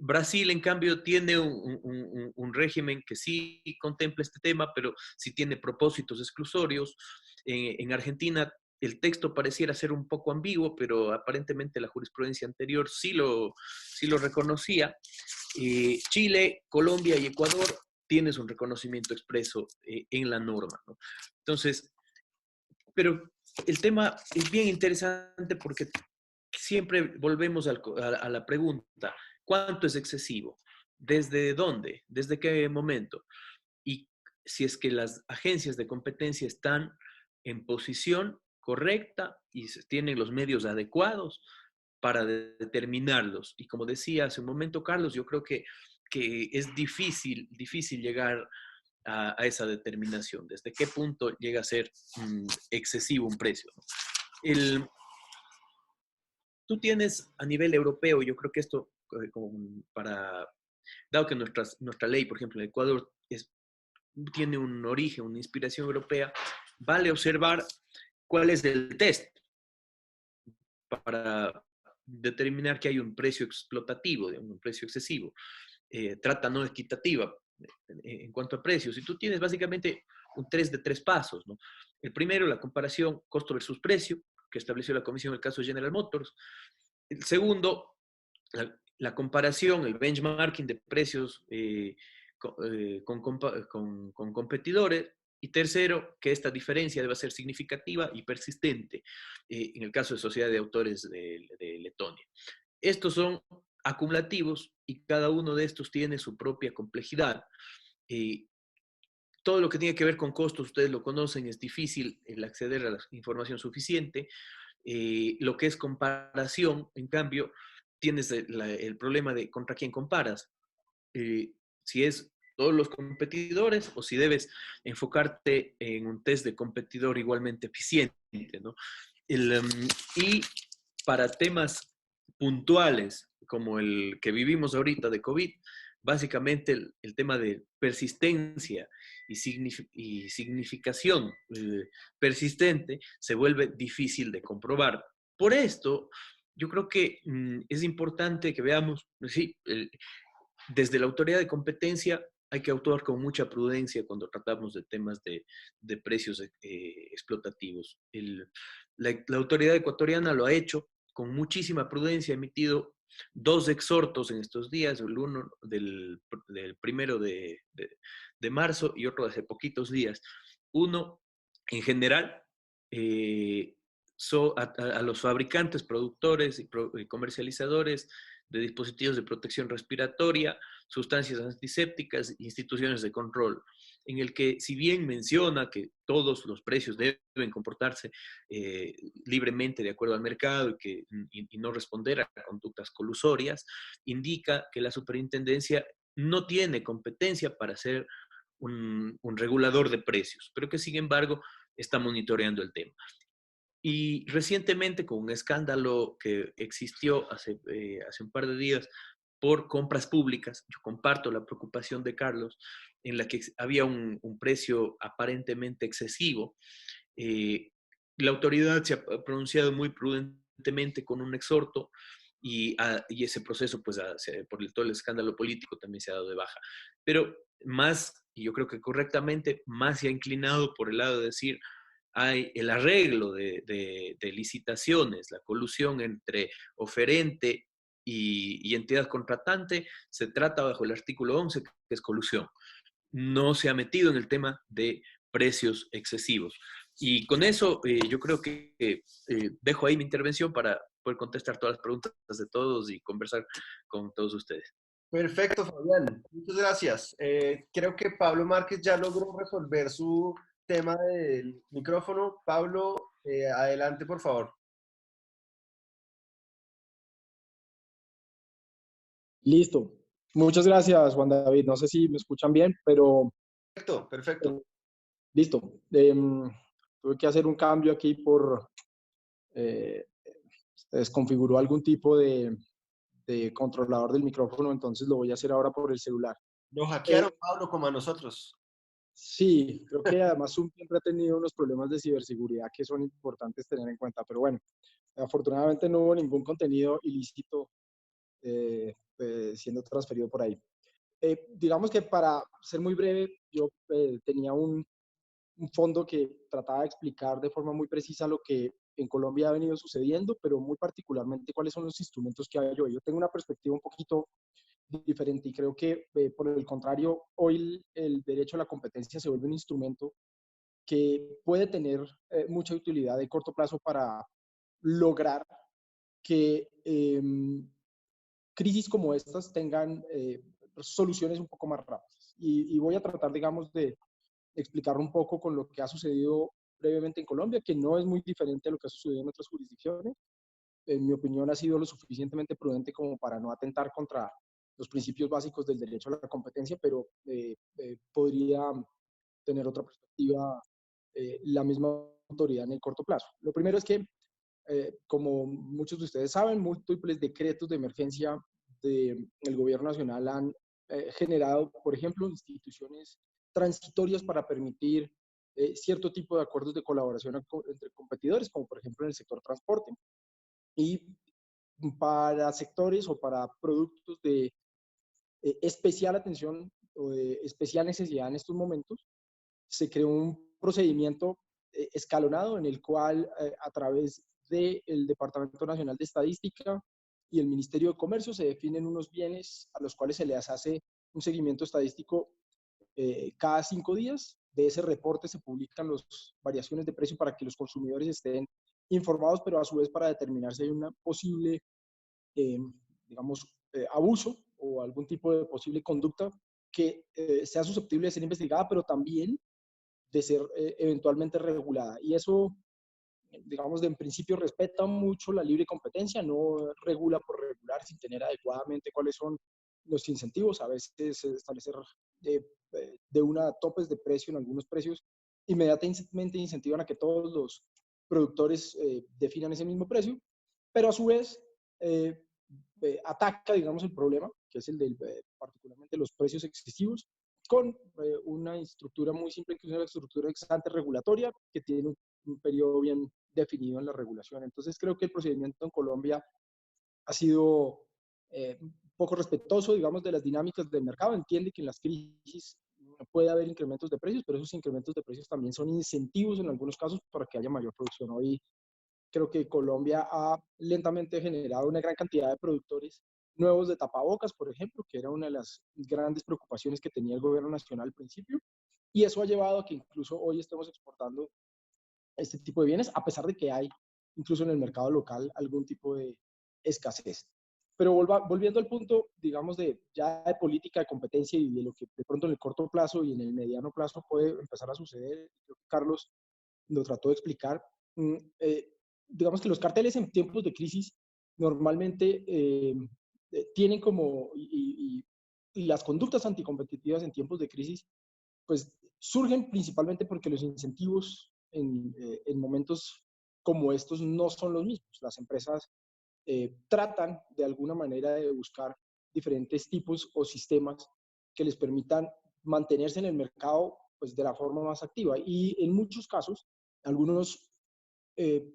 Brasil, en cambio, tiene un régimen que sí contempla este tema, pero sí tiene propósitos exclusorios. En Argentina el texto pareciera ser un poco ambiguo, pero aparentemente la jurisprudencia anterior sí lo reconocía. Chile, Colombia y Ecuador tienes un reconocimiento expreso en la norma, ¿no? Entonces, pero el tema es bien interesante porque siempre volvemos a la pregunta, ¿cuánto es excesivo? ¿Desde dónde? ¿Desde qué momento? Y si es que las agencias de competencia están en posición correcta y tienen los medios adecuados para determinarlos. Y como decía hace un momento Carlos, yo creo que es difícil llegar a esa determinación. ¿Desde qué punto llega a ser excesivo un precio? ¿No? Tú tienes a nivel europeo, yo creo que esto, dado que nuestra ley, por ejemplo, en Ecuador tiene un origen, una inspiración europea, vale observar cuál es el test para determinar que hay un precio explotativo, un precio excesivo, trata no equitativa en cuanto a precios. Y tú tienes básicamente un test de 3 pasos, ¿no? El primero, la comparación costo versus precio, que estableció la comisión en el caso de General Motors. El segundo, la comparación, el benchmarking de precios con competidores. Y tercero, que esta diferencia debe ser significativa y persistente, en el caso de Sociedad de Autores de Letonia. Estos son acumulativos y cada uno de estos tiene su propia complejidad. Todo lo que tiene que ver con costos, ustedes lo conocen, es difícil el acceder a la información suficiente. Lo que es comparación, en cambio, tienes el problema de contra quién comparas. Si es todos los competidores o si debes enfocarte en un test de competidor igualmente eficiente, ¿no? Y para temas puntuales como el que vivimos ahorita de COVID, básicamente el tema de persistencia y significación persistente se vuelve difícil de comprobar. Por esto, yo creo que es importante que veamos, sí, desde la autoridad de competencia hay que actuar con mucha prudencia cuando tratamos de temas de precios explotativos. La autoridad ecuatoriana lo ha hecho con muchísima prudencia, ha emitido 2 exhortos en estos días, el uno del 1 de marzo y otro de hace poquitos días. Uno, en general, a los fabricantes, productores y comercializadores de dispositivos de protección respiratoria, sustancias antisépticas, instituciones de control, en el que si bien menciona que todos los precios deben comportarse libremente de acuerdo al mercado y no responder a conductas colusorias, indica que la superintendencia no tiene competencia para ser un regulador de precios, pero que sin embargo está monitoreando el tema. Y recientemente, con un escándalo que existió hace un par de días por compras públicas, yo comparto la preocupación de Carlos, en la que había un precio aparentemente excesivo. La autoridad se ha pronunciado muy prudentemente con un exhorto y ese proceso, pues, por todo el escándalo político, también se ha dado de baja. Pero más, y yo creo que correctamente, más se ha inclinado por el lado de decir, hay el arreglo de licitaciones, la colusión entre oferente y entidad contratante, se trata bajo el artículo 11, que es colusión. No se ha metido en el tema de precios excesivos. Y con eso yo creo que dejo ahí mi intervención para poder contestar todas las preguntas de todos y conversar con todos ustedes. Perfecto, Fabián. Muchas gracias. Creo que Pablo Márquez ya logró resolver su tema del micrófono. Pablo, adelante, por favor. Listo. Muchas gracias, Juan David. No sé si me escuchan bien, pero Perfecto, perfecto. listo. Tuve que hacer un cambio aquí se desconfiguró algún tipo de controlador del micrófono, entonces lo voy a hacer ahora por el celular. Nos hackearon, Pablo, como a nosotros. Sí, creo que además Zoom siempre ha tenido unos problemas de ciberseguridad que son importantes tener en cuenta, pero bueno, afortunadamente no hubo ningún contenido ilícito siendo transferido por ahí. Digamos que para ser muy breve, yo tenía un fondo que trataba de explicar de forma muy precisa lo que en Colombia ha venido sucediendo, pero muy particularmente cuáles son los instrumentos que hay hoy. Yo tengo una perspectiva un poquito diferente y creo que, por el contrario, hoy el derecho a la competencia se vuelve un instrumento que puede tener mucha utilidad de corto plazo para lograr que crisis como estas tengan soluciones un poco más rápidas. Y voy a tratar, digamos, de explicar un poco con lo que ha sucedido brevemente en Colombia, que no es muy diferente a lo que ha sucedido en otras jurisdicciones. En mi opinión, ha sido lo suficientemente prudente como para no atentar contra los principios básicos del derecho a la competencia, pero podría tener otra perspectiva la misma autoridad en el corto plazo. Lo primero es que, como muchos de ustedes saben, múltiples decretos de emergencia del gobierno nacional han generado, por ejemplo, instituciones transitorias para permitir cierto tipo de acuerdos de colaboración entre competidores, como por ejemplo en el sector transporte, y para sectores o para productos de especial atención o de especial necesidad en estos momentos, se creó un procedimiento escalonado en el cual a través del Departamento Nacional de Estadística y el Ministerio de Comercio se definen unos bienes a los cuales se les hace un seguimiento estadístico cada 5 días. De ese reporte se publican las variaciones de precio para que los consumidores estén informados, pero a su vez para determinar si hay una posible, digamos, abuso o algún tipo de posible conducta que sea susceptible de ser investigada, pero también de ser eventualmente regulada. Y eso, digamos, en principio respeta mucho la libre competencia, no regula por regular sin tener adecuadamente cuáles son los incentivos. A veces establecer de una topes de precio en algunos precios inmediatamente incentivan a que todos los productores definan ese mismo precio, pero a su vez ataca, digamos, el problema, que es el de particularmente los precios excesivos, con una estructura muy simple, que es una estructura ex ante regulatoria, que tiene un periodo bien definido en la regulación. Entonces creo que el procedimiento en Colombia ha sido un poco respetuoso, digamos, de las dinámicas del mercado. Entiende que en las crisis puede haber incrementos de precios, pero esos incrementos de precios también son incentivos en algunos casos para que haya mayor producción. Hoy creo que Colombia ha lentamente generado una gran cantidad de productores nuevos de tapabocas, por ejemplo, que era una de las grandes preocupaciones que tenía el gobierno nacional al principio, y eso ha llevado a que incluso hoy estemos exportando este tipo de bienes, a pesar de que hay incluso en el mercado local algún tipo de escasez. Pero volviendo al punto, digamos, de ya de política de competencia y de lo que de pronto en el corto plazo y en el mediano plazo puede empezar a suceder, creo que Carlos lo trató de explicar. Digamos que los carteles en tiempos de crisis normalmente tienen como, y las conductas anticompetitivas en tiempos de crisis, pues surgen principalmente porque los incentivos en momentos como estos no son los mismos. Las empresas tratan de alguna manera de buscar diferentes tipos o sistemas que les permitan mantenerse en el mercado pues, de la forma más activa. Y en muchos casos, algunos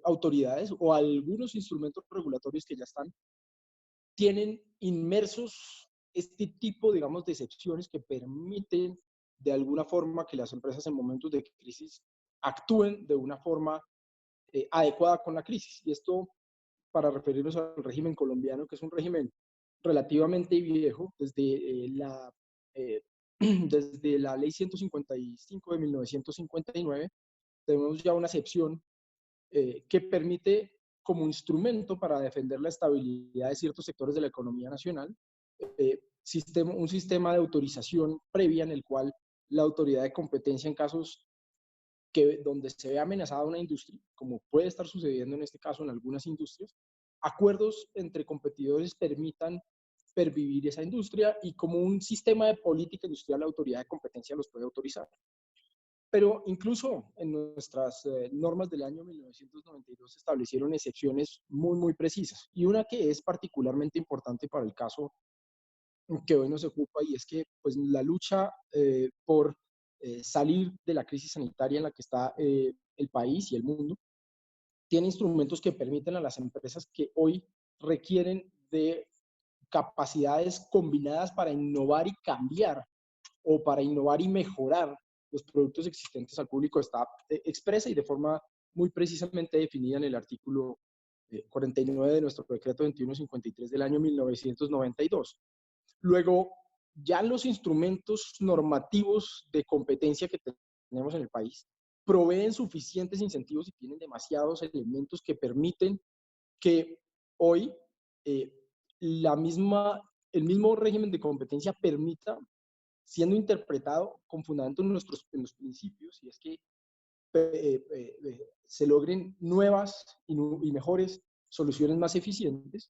autoridades o algunos instrumentos regulatorios que ya están, tienen inmersos este tipo, digamos, de excepciones que permiten de alguna forma que las empresas en momentos de crisis actúen de una forma adecuada con la crisis. Y esto para referirnos al régimen colombiano, que es un régimen relativamente viejo, eh, desde la ley 155 de 1959, tenemos ya una excepción que permite como instrumento para defender la estabilidad de ciertos sectores de la economía nacional, un sistema de autorización previa en el cual la autoridad de competencia en casos donde se ve amenazada una industria, como puede estar sucediendo en este caso en algunas industrias, acuerdos entre competidores permitan pervivir esa industria y como un sistema de política industrial la autoridad de competencia los puede autorizar. Pero incluso en nuestras normas del año 1992 se establecieron excepciones muy, muy precisas. Y una que es particularmente importante para el caso que hoy nos ocupa, y es que pues, la lucha por salir de la crisis sanitaria en la que está el país y el mundo, tiene instrumentos que permiten a las empresas que hoy requieren de capacidades combinadas para innovar y cambiar o para innovar y mejorar los productos existentes al público está expresa y de forma muy precisamente definida en el artículo 49 de nuestro decreto 2153 del año 1992. Luego, ya los instrumentos normativos de competencia que tenemos en el país proveen suficientes incentivos y tienen demasiados elementos que permiten que hoy el mismo régimen de competencia permita, siendo interpretado con fundamento en los principios, y es que se logren nuevas y mejores soluciones más eficientes,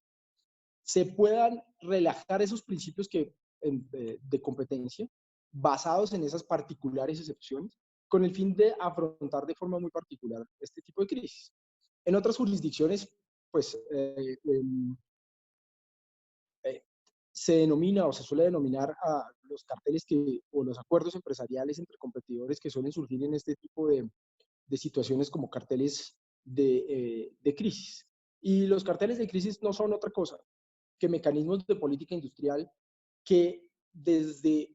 se puedan relajar esos principios de competencia basados en esas particulares excepciones, con el fin de afrontar de forma muy particular este tipo de crisis. En otras jurisdicciones, pues, se denomina o se suele denominar a los carteles o los acuerdos empresariales entre competidores que suelen surgir en este tipo de situaciones como carteles de crisis. Y los carteles de crisis no son otra cosa que mecanismos de política industrial que de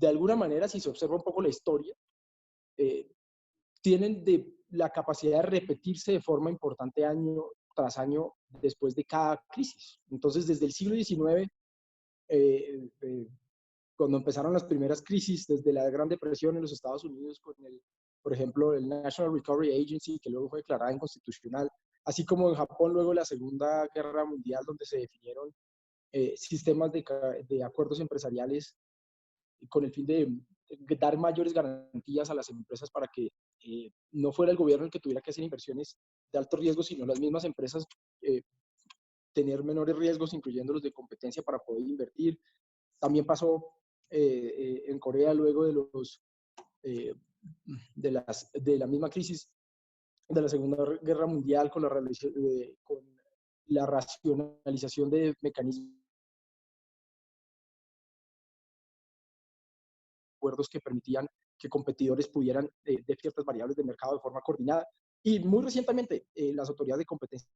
alguna manera, si se observa un poco la historia, tienen la capacidad de repetirse de forma importante año tras año después de cada crisis. Entonces, desde el siglo XIX, cuando empezaron las primeras crisis, desde la Gran Depresión en los Estados Unidos, por ejemplo, el National Recovery Agency, que luego fue declarada inconstitucional, así como en Japón luego la Segunda Guerra Mundial, donde se definieron sistemas de acuerdos empresariales con el fin de dar mayores garantías a las empresas para que no fuera el gobierno el que tuviera que hacer inversiones de alto riesgo, sino las mismas empresas tener menores riesgos, incluyendo los de competencia, para poder invertir. También pasó en Corea luego de la misma crisis de la Segunda Guerra Mundial con la racionalización de mecanismos, acuerdos que permitían que competidores pudieran de ciertas variables de mercado de forma coordinada. Y muy recientemente, las autoridades de competencia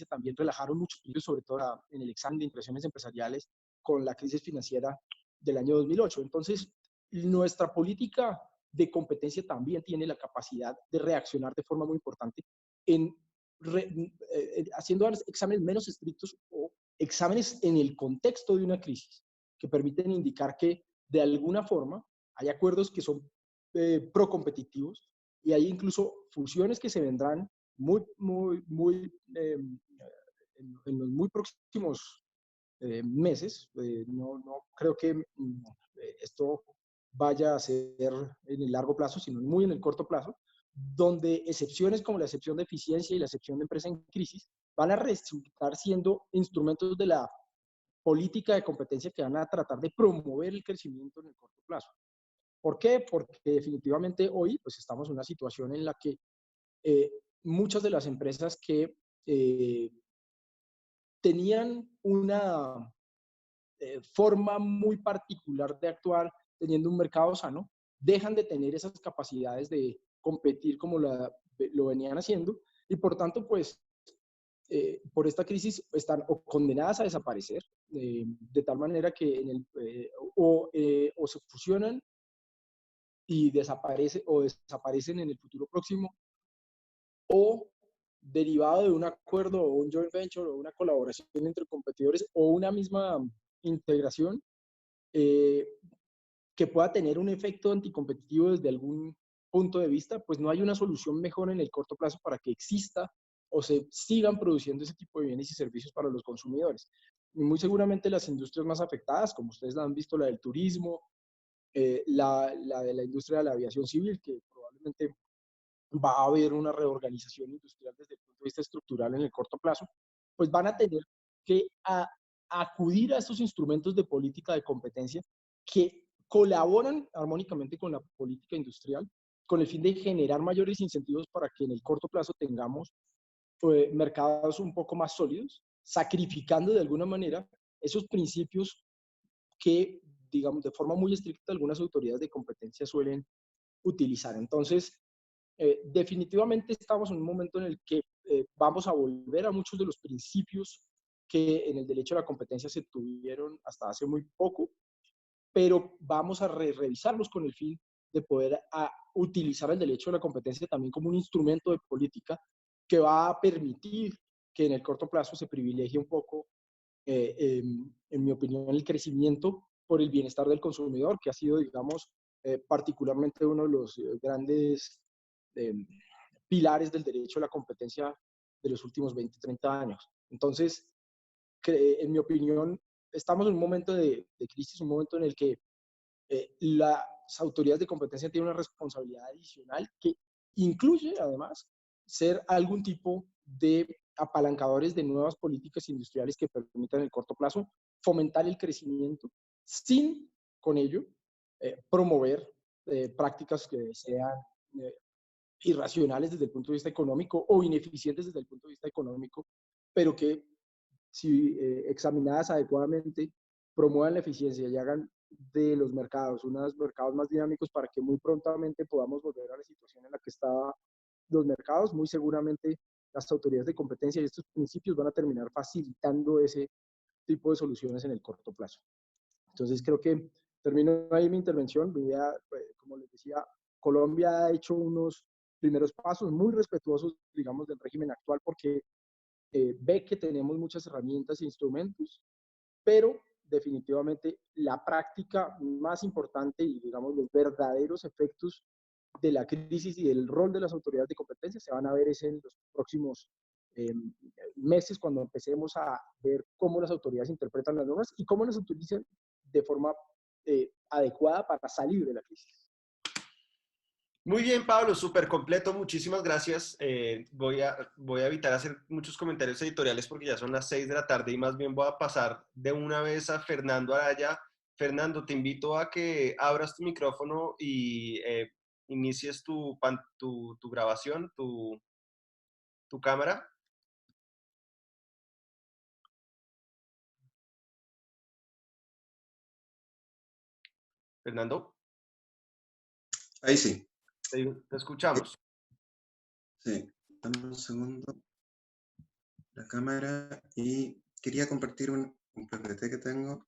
también relajaron mucho, sobre todo en el examen de impresiones empresariales con la crisis financiera del año 2008. Entonces, nuestra política de competencia también tiene la capacidad de reaccionar de forma muy importante haciendo exámenes menos estrictos o exámenes en el contexto de una crisis que permiten indicar que de alguna forma hay acuerdos que son procompetitivos y hay incluso fusiones que se vendrán en los muy próximos meses. No creo que esto vaya a ser en el largo plazo, sino muy en el corto plazo, donde excepciones como la excepción de eficiencia y la excepción de empresa en crisis van a resultar siendo instrumentos de la política de competencia que van a tratar de promover el crecimiento en el corto plazo. ¿Por qué? Porque definitivamente hoy pues estamos en una situación en la que muchas de las empresas que tenían una forma muy particular de actuar teniendo un mercado sano, dejan de tener esas capacidades de competir como lo venían haciendo y por tanto pues por esta crisis están o condenadas a desaparecer de tal manera que o se fusionan y desaparecen en el futuro próximo, o derivado de un acuerdo o un joint venture o una colaboración entre competidores o una misma integración que pueda tener un efecto anticompetitivo desde algún punto de vista, pues no hay una solución mejor en el corto plazo para que exista o se sigan produciendo ese tipo de bienes y servicios para los consumidores. Y muy seguramente las industrias más afectadas, como ustedes la han visto, la del turismo, la de la industria de la aviación civil, que probablemente va a haber una reorganización industrial desde el punto de vista estructural en el corto plazo, pues van a tener que acudir a estos instrumentos de política de competencia que colaboran armónicamente con la política industrial con el fin de generar mayores incentivos para que en el corto plazo tengamos mercados un poco más sólidos, sacrificando de alguna manera esos principios que, digamos, de forma muy estricta algunas autoridades de competencia suelen utilizar. Entonces, definitivamente estamos en un momento en el que vamos a volver a muchos de los principios que en el derecho a la competencia se tuvieron hasta hace muy poco, pero vamos a revisarlos con el fin de poder utilizar el derecho a la competencia también como un instrumento de política que va a permitir que en el corto plazo se privilegie un poco, en mi opinión, el crecimiento por el bienestar del consumidor, que ha sido, digamos, particularmente uno de los grandes eh, pilares del derecho a la competencia de los últimos 20, 30 años. Entonces, en mi opinión, estamos en un momento de crisis, un momento en el que las autoridades de competencia tienen una responsabilidad adicional que incluye, además, ser algún tipo de apalancadores de nuevas políticas industriales que permitan en el corto plazo fomentar el crecimiento sin, con ello, promover prácticas que sean eh, irracionales desde el punto de vista económico o ineficientes desde el punto de vista económico, pero que si examinadas adecuadamente promuevan la eficiencia y hagan de los mercados unos mercados más dinámicos para que muy prontamente podamos volver a la situación en la que estaban los mercados. Muy seguramente las autoridades de competencia y estos principios van a terminar facilitando ese tipo de soluciones en el corto plazo. Entonces creo que termino ahí mi intervención. Mi idea, como les decía, Colombia ha hecho unos primeros pasos muy respetuosos, digamos, del régimen actual porque ve que tenemos muchas herramientas e instrumentos, pero definitivamente la práctica más importante y, digamos, los verdaderos efectos de la crisis y del rol de las autoridades de competencia se van a ver en los próximos meses, cuando empecemos a ver cómo las autoridades interpretan las normas y cómo las utilizan de forma adecuada para salir de la crisis. Muy bien, Pablo, súper completo, muchísimas gracias. Voy a evitar hacer muchos comentarios editoriales porque ya son las 6 de la tarde y más bien voy a pasar de una vez a Fernando Araya. Fernando, te invito a que abras tu micrófono y inicies tu grabación, tu cámara. Fernando, Ahí sí. te escuchamos. Sí. Dame un segundo. La cámara. Y quería compartir un PPT que tengo.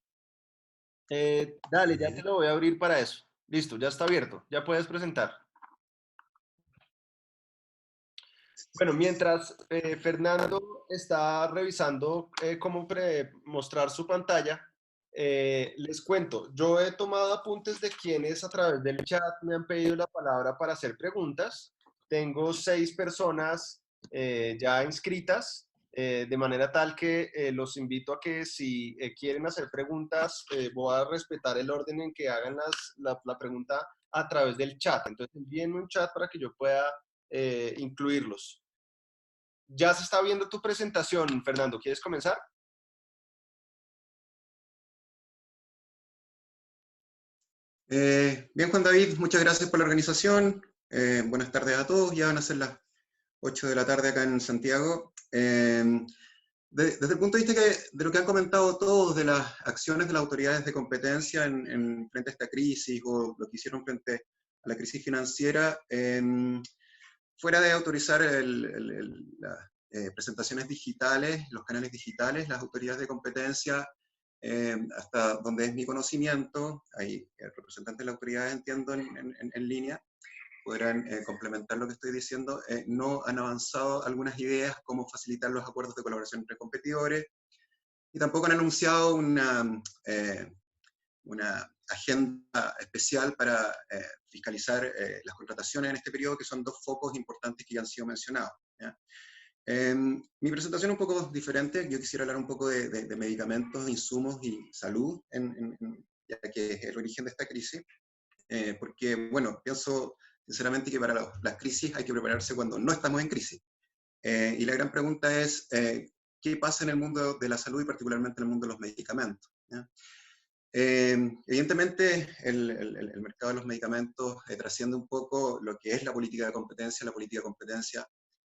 Dale, ya te lo voy a abrir para eso. Listo, ya está abierto. Ya puedes presentar. Bueno, mientras Fernando está revisando cómo mostrar su pantalla, les cuento, yo he tomado apuntes de quienes a través del chat me han pedido la palabra para hacer preguntas. Tengo 6 personas ya inscritas, de manera tal que los invito a que si quieren hacer preguntas, voy a respetar el orden en que hagan la pregunta a través del chat. Entonces envíenme un chat para que yo pueda incluirlos. Ya se está viendo tu presentación, Fernando. ¿Quieres comenzar? Bien, Juan David, muchas gracias por la organización. Buenas tardes a todos. Ya van a ser las 8 de la tarde acá en Santiago. Desde el punto de vista de lo que han comentado todos, de las acciones de las autoridades de competencia frente a esta crisis o lo que hicieron frente a la crisis financiera, fuera de autorizar las presentaciones digitales, los canales digitales, las autoridades de competencia, hasta donde es mi conocimiento, hay representantes de la autoridad, entiendo, en línea, podrán complementar lo que estoy diciendo, no han avanzado algunas ideas como facilitar los acuerdos de colaboración entre competidores, y tampoco han anunciado una agenda especial para fiscalizar las contrataciones en este periodo, que son 2 focos importantes que ya han sido mencionados. ¿Ya? Mi presentación es un poco diferente. Yo quisiera hablar un poco de medicamentos, insumos y salud, ya que es el origen de esta crisis, porque, bueno, pienso sinceramente que para las crisis hay que prepararse cuando no estamos en crisis. Y la gran pregunta es, ¿qué pasa en el mundo de la salud y particularmente en el mundo de los medicamentos? ¿Ya? Evidentemente, el mercado de los medicamentos trasciende un poco lo que es la política de competencia. La política de competencia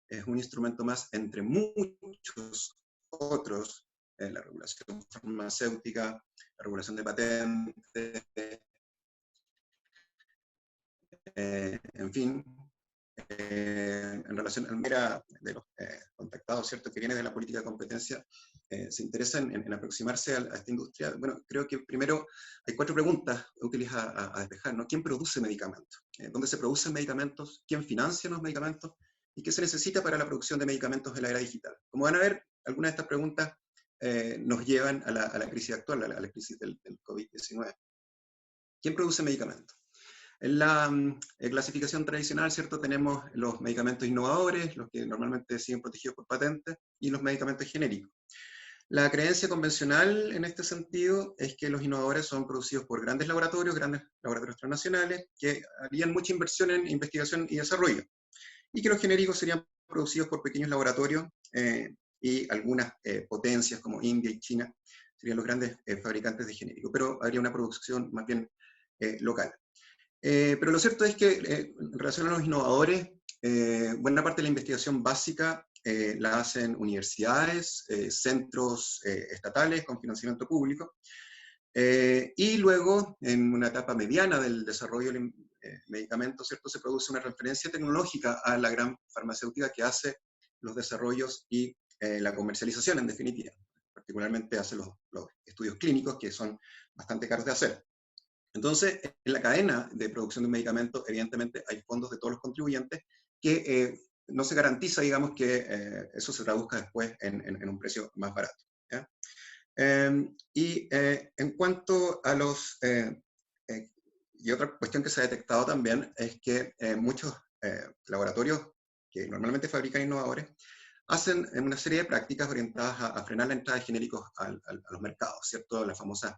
es un instrumento más entre muchos otros, la regulación farmacéutica, la regulación de patentes, en fin, en relación al mera de los contactados, ¿cierto?, que viene de la política de competencia, se interesan en aproximarse a esta industria. Bueno, creo que primero hay 4 preguntas útiles a despejar, ¿no? ¿Quién produce medicamentos? ¿Dónde se producen medicamentos? ¿Quién financia los medicamentos? ¿Y qué se necesita para la producción de medicamentos en la era digital? Como van a ver, algunas de estas preguntas nos llevan a la crisis actual, a la crisis del COVID-19. ¿Quién produce medicamentos? En la clasificación tradicional, ¿cierto?, tenemos los medicamentos innovadores, los que normalmente siguen protegidos por patentes, y los medicamentos genéricos. La creencia convencional en este sentido es que los innovadores son producidos por grandes laboratorios transnacionales, que harían mucha inversión en investigación y desarrollo, y que los genéricos serían producidos por pequeños laboratorios y algunas potencias como India y China serían los grandes fabricantes de genéricos, pero habría una producción más bien local. Pero lo cierto es que en relación a los innovadores, buena parte de la investigación básica la hacen universidades, centros estatales con financiamiento público, y luego, en una etapa mediana del desarrollo del medicamento, ¿cierto?, se produce una referencia tecnológica a la gran farmacéutica que hace los desarrollos y la comercialización, en definitiva. Particularmente hace los estudios clínicos, que son bastante caros de hacer. Entonces, en la cadena de producción de un medicamento, evidentemente, hay fondos de todos los contribuyentes que no se garantiza, digamos, que eso se traduzca después en un precio más barato, ¿ya? En cuanto a los... y otra cuestión que se ha detectado también es que muchos laboratorios que normalmente fabrican innovadores hacen una serie de prácticas orientadas a frenar la entrada de genéricos a los mercados, ¿cierto? Las famosas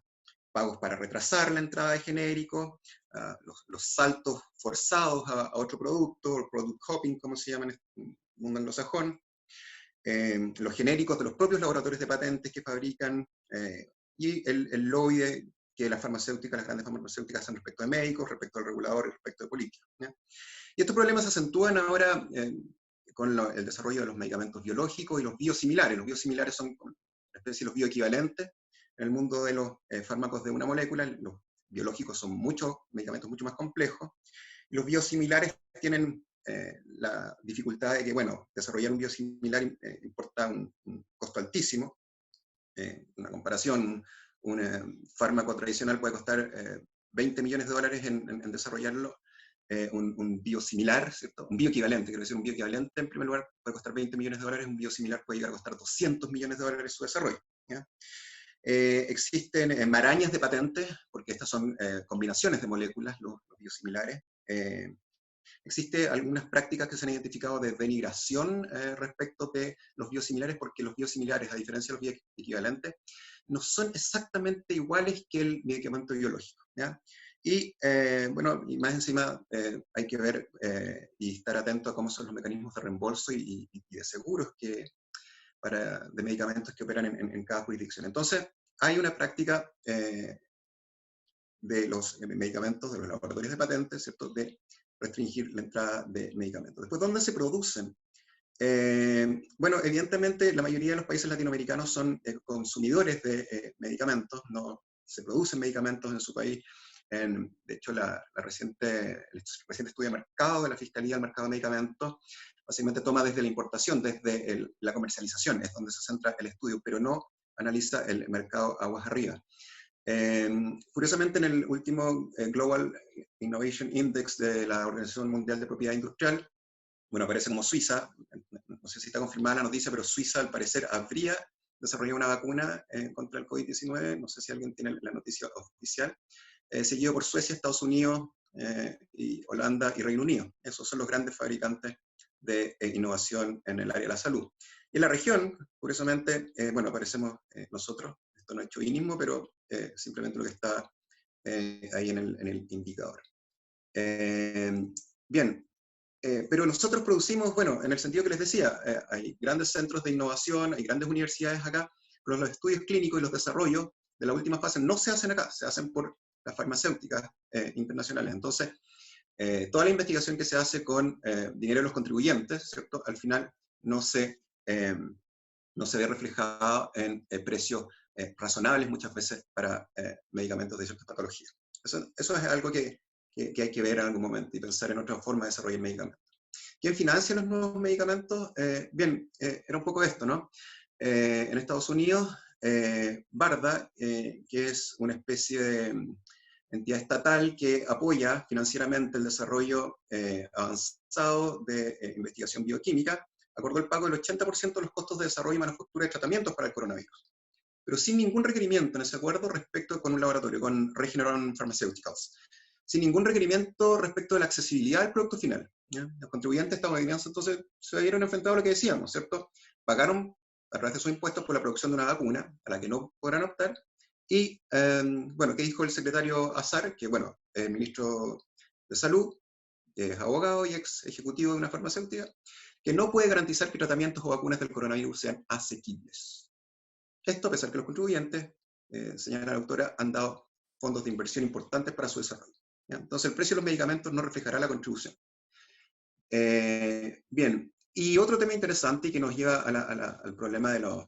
pagos para retrasar la entrada de genéricos, los saltos forzados a otro producto, el product hopping, como se llama en el mundo anglosajón, los genéricos de los propios laboratorios de patentes que fabrican, y el lobby que las farmacéuticas, las grandes farmacéuticas hacen respecto de médicos, respecto al regulador y respecto de políticas, ¿ya? Y estos problemas se acentúan ahora con el desarrollo de los medicamentos biológicos y los biosimilares. Los biosimilares son una especie de los bioequivalentes. En el mundo de los fármacos de una molécula, los biológicos son medicamentos mucho más complejos, y los biosimilares tienen la dificultad de que, bueno, desarrollar un biosimilar importa un costo altísimo. Una comparación, un fármaco tradicional puede costar $20 millones en desarrollarlo. Un biosimilar, ¿cierto? Un bioequivalente, quiero decir, un bioequivalente en primer lugar puede costar $20 millones, un biosimilar puede llegar a costar $200 millones su desarrollo, ¿ya? Existen marañas de patentes, porque estas son combinaciones de moléculas, los biosimilares. Existen algunas prácticas que se han identificado de denigración respecto de los biosimilares, porque los biosimilares, a diferencia de los bioequivalentes, no son exactamente iguales que el medicamento biológico, ¿ya? Y bueno, y más encima hay que ver y estar atento a cómo son los mecanismos de reembolso y de seguros de medicamentos que operan en cada jurisdicción. Entonces, hay una práctica de los medicamentos, de los laboratorios de patentes, ¿cierto?, de restringir la entrada de medicamentos. Después, ¿dónde se producen? Bueno, evidentemente, la mayoría de los países latinoamericanos son consumidores de medicamentos, no se producen medicamentos en su país. De hecho, el reciente estudio de mercado de la Fiscalía del Mercado de Medicamentos básicamente toma desde la importación, desde la comercialización, es donde se centra el estudio, pero no analiza el mercado aguas arriba. Curiosamente, en el último Global Innovation Index de la Organización Mundial de Propiedad Industrial, bueno, aparece como Suiza, no sé si está confirmada la noticia, pero Suiza al parecer habría desarrollado una vacuna contra el COVID-19, no sé si alguien tiene la noticia oficial, seguido por Suecia, Estados Unidos, y Holanda y Reino Unido. Esos son los grandes fabricantes de innovación en el área de la salud. Y en la región, curiosamente, bueno, aparecemos nosotros, esto no es chauvinismo, pero simplemente lo que está ahí en el indicador. Bien, pero nosotros producimos, bueno, en el sentido que les decía, hay grandes centros de innovación, hay grandes universidades acá, pero los estudios clínicos y los desarrollos de la última fase no se hacen acá, se hacen por las farmacéuticas internacionales. Entonces, toda la investigación que se hace con dinero de los contribuyentes, ¿cierto?, al final no se ve reflejada en precios razonables muchas veces para medicamentos de ciertas patologías. Eso es algo que hay que ver en algún momento y pensar en otra forma de desarrollar medicamentos. ¿Quién financia los nuevos medicamentos? Bien, era un poco esto, ¿no? En Estados Unidos, BARDA, que es una especie de entidad estatal que apoya financieramente el desarrollo avanzado de investigación bioquímica, acordó el pago del 80% de los costos de desarrollo y manufactura de tratamientos para el coronavirus, pero sin ningún requerimiento en ese acuerdo respecto con un laboratorio, con Regeneron Pharmaceuticals, sin ningún requerimiento respecto de la accesibilidad del producto final. ¿Ya? Los contribuyentes estadounidenses entonces se vieron enfrentados a lo que decíamos, ¿cierto? Pagaron a través de sus impuestos por la producción de una vacuna a la que no podrán optar. Y, bueno, ¿qué dijo el secretario Azar? Que, bueno, el ministro de Salud, que es abogado y ex ejecutivo de una farmacéutica, que no puede garantizar que tratamientos o vacunas del coronavirus sean asequibles. Esto a pesar que los contribuyentes, señala la autora, han dado fondos de inversión importantes para su desarrollo. ¿Ya? Entonces el precio de los medicamentos no reflejará la contribución. Bien, y otro tema interesante y que nos lleva al problema de las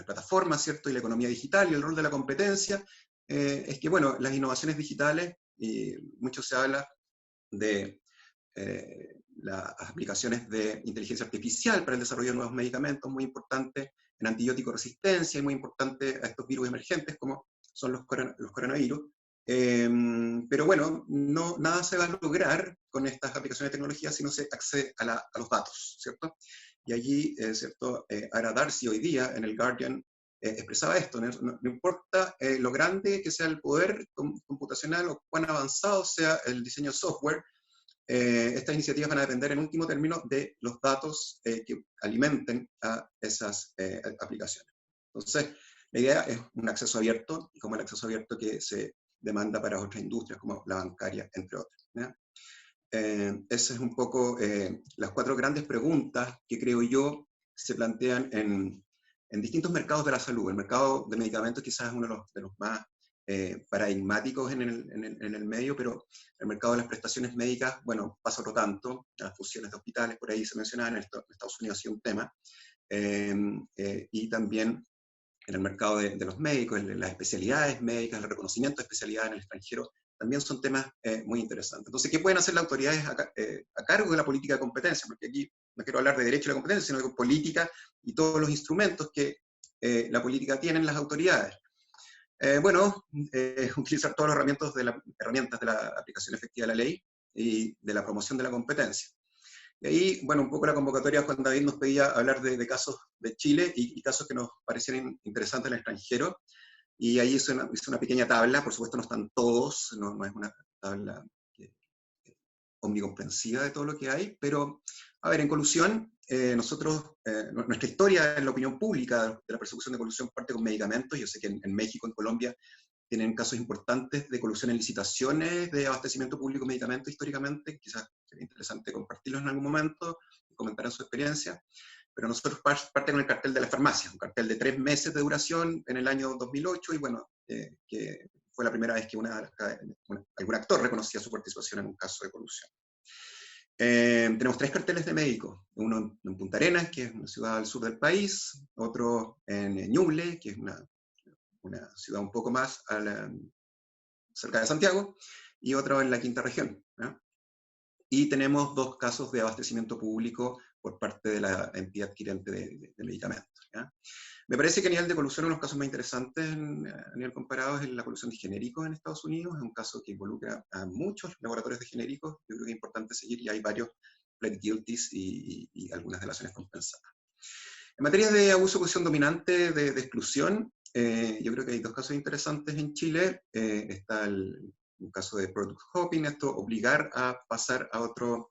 plataformas, ¿cierto? Y la economía digital y el rol de la competencia, es que, bueno, las innovaciones digitales, y mucho se habla de las aplicaciones de inteligencia artificial para el desarrollo de nuevos medicamentos, muy importante en antibiótico resistencia y muy importante a estos virus emergentes como son los coronavirus. Pero bueno, nada se va a lograr con estas aplicaciones de tecnología si no se accede a los datos, ¿cierto? Y allí, ¿cierto? Ara Darcy hoy día en el Guardian expresaba esto, no importa lo grande que sea el poder computacional o cuán avanzado sea el diseño de software, estas iniciativas van a depender en último término de los datos que alimenten a esas aplicaciones. Entonces, la idea es un acceso abierto, y como el acceso abierto que se demanda para otras industrias, como la bancaria, entre otras. Esas es un poco las 4 grandes preguntas que creo yo se plantean en distintos mercados de la salud. El mercado de medicamentos quizás es uno de los más paradigmáticos en el medio, pero el mercado de las prestaciones médicas, bueno, pasa otro tanto. Las fusiones de hospitales, por ahí se mencionaban, en Estados Unidos ha sido un tema. Y también en el mercado de los médicos, en las especialidades médicas, el reconocimiento de especialidades en el extranjero, también son temas muy interesantes. Entonces, ¿qué pueden hacer las autoridades a cargo de la política de competencia? Porque aquí no quiero hablar de derecho a la competencia, sino de política y todos los instrumentos que la política tiene en las autoridades. Bueno, utilizar todas las herramientas de la aplicación efectiva de la ley y de la promoción de la competencia. Y ahí, bueno, un poco la convocatoria, Juan David nos pedía hablar de casos de Chile y casos que nos parecieran interesantes en el extranjero. Y ahí hice una pequeña tabla, por supuesto no están todos, no es una tabla omnicomprensiva de todo lo que hay, pero, a ver, en colusión, nuestra historia en la opinión pública de la persecución de colusión parte con medicamentos. Yo sé que en México, en Colombia, tienen casos importantes de colusión en licitaciones de abastecimiento público de medicamentos históricamente, quizás sería interesante compartirlos en algún momento, y comentar su experiencia, pero nosotros parte con el cartel de la farmacia, un cartel de 3 meses de duración en el año 2008, y bueno, que fue la primera vez que algún actor reconocía su participación en un caso de colusión. Tenemos 3 carteles de médicos, uno en Punta Arenas, que es una ciudad al sur del país, otro en Ñuble, que es una ciudad un poco más cerca de Santiago, y otro en la quinta región. ¿No? Y tenemos 2 casos de abastecimiento público por parte de la entidad adquirente de medicamentos. ¿Ya? Me parece que a nivel de colusión, uno de los casos más interesantes a nivel comparado es la colusión de genéricos en Estados Unidos. Es un caso que involucra a muchos laboratorios de genéricos. Yo creo que es importante seguir, y hay varios plead guilties y algunas delaciones compensadas. En materia de abuso de posición dominante, de exclusión, yo creo que hay 2 casos interesantes en Chile. Está un caso de product hopping, esto obligar a pasar a otro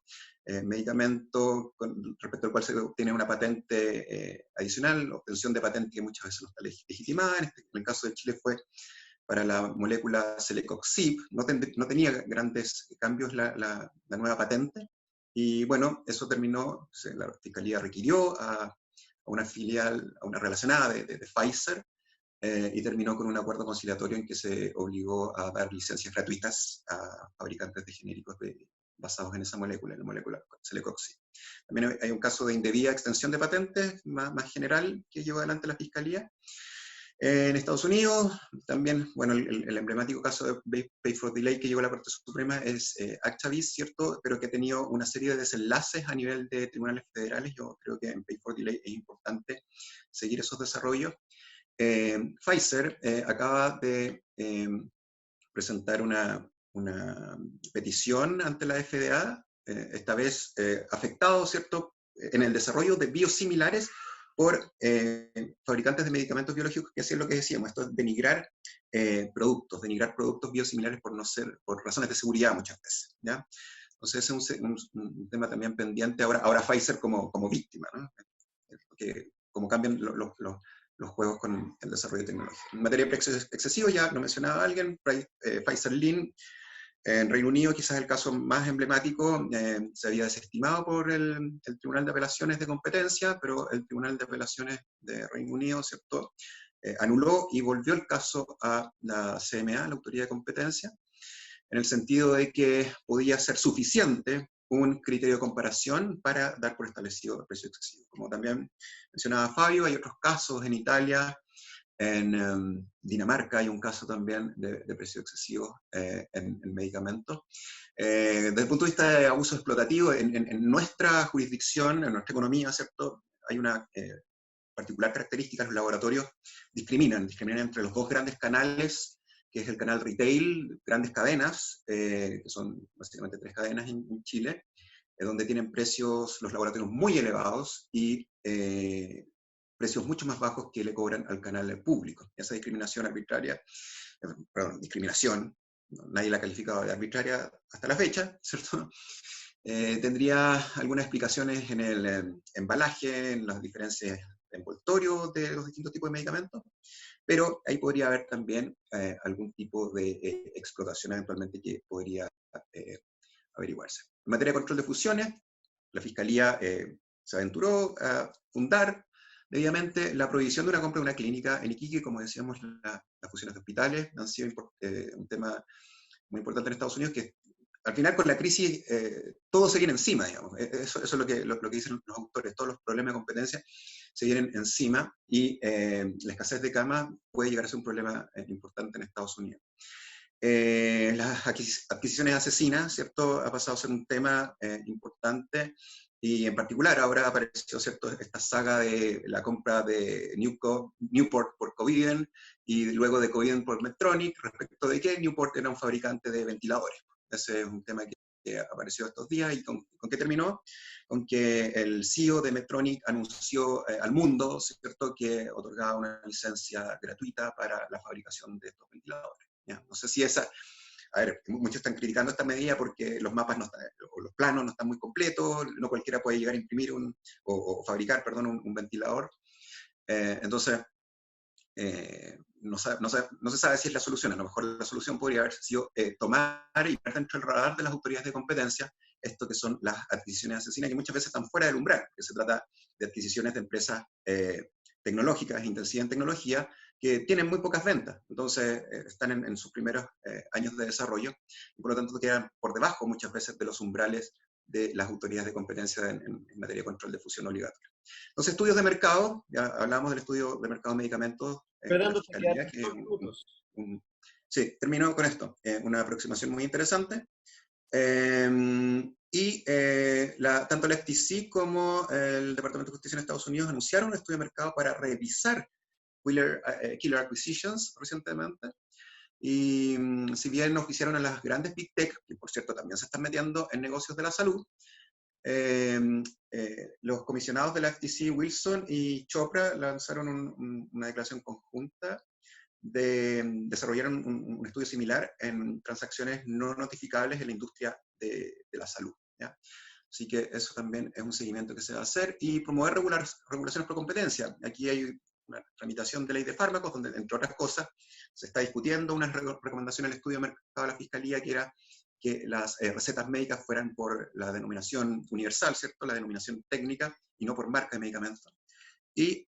medicamento respecto al cual se obtiene una patente adicional, obtención de patente que muchas veces no está legitimada. En el caso de Chile fue para la molécula Celecoxib, no tenía grandes cambios la nueva patente, y bueno, eso terminó, la Fiscalía requirió a una filial, a una relacionada de Pfizer, y terminó con un acuerdo conciliatorio en que se obligó a dar licencias gratuitas a fabricantes de genéricos basados en esa molécula, en la molécula Celecoxib. También hay un caso de indebida extensión de patentes más general que llevó adelante la Fiscalía. En Estados Unidos, también, bueno, el emblemático caso de Pay for Delay que llegó a la Corte Suprema es Actavis, ¿cierto? Pero que ha tenido una serie de desenlaces a nivel de tribunales federales. Yo creo que en Pay for Delay es importante seguir esos desarrollos. Pfizer acaba de presentar una petición ante la FDA, esta vez afectado, ¿cierto?, en el desarrollo de biosimilares por fabricantes de medicamentos biológicos que hacían lo que decíamos, esto es denigrar productos biosimilares por razones de seguridad muchas veces, ¿ya? Entonces ese es un tema también pendiente, ahora Pfizer como víctima, ¿no? Porque como cambian los juegos con el desarrollo tecnológico. En materia de precios excesivos, ya lo mencionaba alguien, Pfizer Lean, en Reino Unido, quizás el caso más emblemático, se había desestimado por el Tribunal de Apelaciones de Competencia, pero el Tribunal de Apelaciones de Reino Unido, ¿cierto?, anuló y volvió el caso a la CMA, la Autoridad de Competencia, en el sentido de que podía ser suficiente un criterio de comparación para dar por establecido el precio excesivo. Como también mencionaba Fabio, hay otros casos en Italia, en Dinamarca hay un caso también de precio excesivo en medicamentos. Desde el punto de vista de abuso explotativo, en nuestra jurisdicción, en nuestra economía, ¿cierto?, hay una particular característica: los laboratorios discriminan entre los dos grandes canales, que es el canal retail, grandes cadenas, que son básicamente 3 cadenas en Chile, donde tienen precios los laboratorios muy elevados y precios mucho más bajos que le cobran al canal público. Esa discriminación arbitraria, discriminación, nadie la ha calificado de arbitraria hasta la fecha, ¿cierto? Tendría algunas explicaciones en el embalaje, en las diferencias de envoltorio de los distintos tipos de medicamentos, pero ahí podría haber también algún tipo de explotación eventualmente que podría averiguarse. En materia de control de fusiones, la Fiscalía se aventuró a fundar debidamente la prohibición de una compra de una clínica en Iquique. Como decíamos, las fusiones de hospitales han sido un tema muy importante en Estados Unidos, que al final con la crisis todo se viene encima, digamos. Eso es lo que dicen los autores, todos los problemas de competencia se vienen encima, y la escasez de camas puede llegar a ser un problema importante en Estados Unidos. Las adquisiciones asesinas, ¿cierto?, ha pasado a ser un tema importante, y en particular ahora apareció, ¿cierto?, esta saga de la compra de Newport por Covidien, y luego de Covidien por Medtronic, respecto de que Newport era un fabricante de ventiladores. Ese es un tema que apareció estos días, y ¿con qué terminó? Con que el CEO de Medtronic anunció al mundo, ¿cierto?, que otorgaba una licencia gratuita para la fabricación de estos ventiladores. ¿Ya? No sé si esa... A ver, muchos están criticando esta medida porque los mapas no están, o los planos no están muy completos, no cualquiera puede llegar a imprimir o fabricar, perdón, un ventilador. Entonces, no se sabe si es la solución. A lo mejor la solución podría haber sido tomar y poner dentro del radar de las autoridades de competencia esto que son las adquisiciones asesinas, que muchas veces están fuera del umbral, que se trata de adquisiciones de empresas tecnológicas, intensivas en tecnología, que tienen muy pocas ventas, entonces están en sus primeros años de desarrollo, y por lo tanto quedan por debajo muchas veces de los umbrales de las autoridades de competencia en materia de control de fusión obligatoria. Entonces, estudios de mercado, ya hablamos del estudio de mercado de medicamentos. Fernando, sí, termino con esto, una aproximación muy interesante. Tanto la FTC como el Departamento de Justicia en Estados Unidos anunciaron un estudio de mercado para revisar Killer Acquisitions recientemente, y si bien nos oficiaron a las grandes Big Tech, que por cierto también se están metiendo en negocios de la salud, los comisionados de la FTC, Wilson y Chopra, lanzaron una declaración conjunta de desarrollar un estudio similar en transacciones no notificables en la industria de la salud, ¿ya? Así que eso también es un seguimiento que se va a hacer, y promover regulaciones por competencia. Aquí hay una tramitación de ley de fármacos, donde, entre otras cosas, se está discutiendo una recomendación al estudio de mercado de la Fiscalía, que era que las recetas médicas fueran por la denominación universal, ¿cierto?, la denominación técnica, y no por marca de medicamento. Y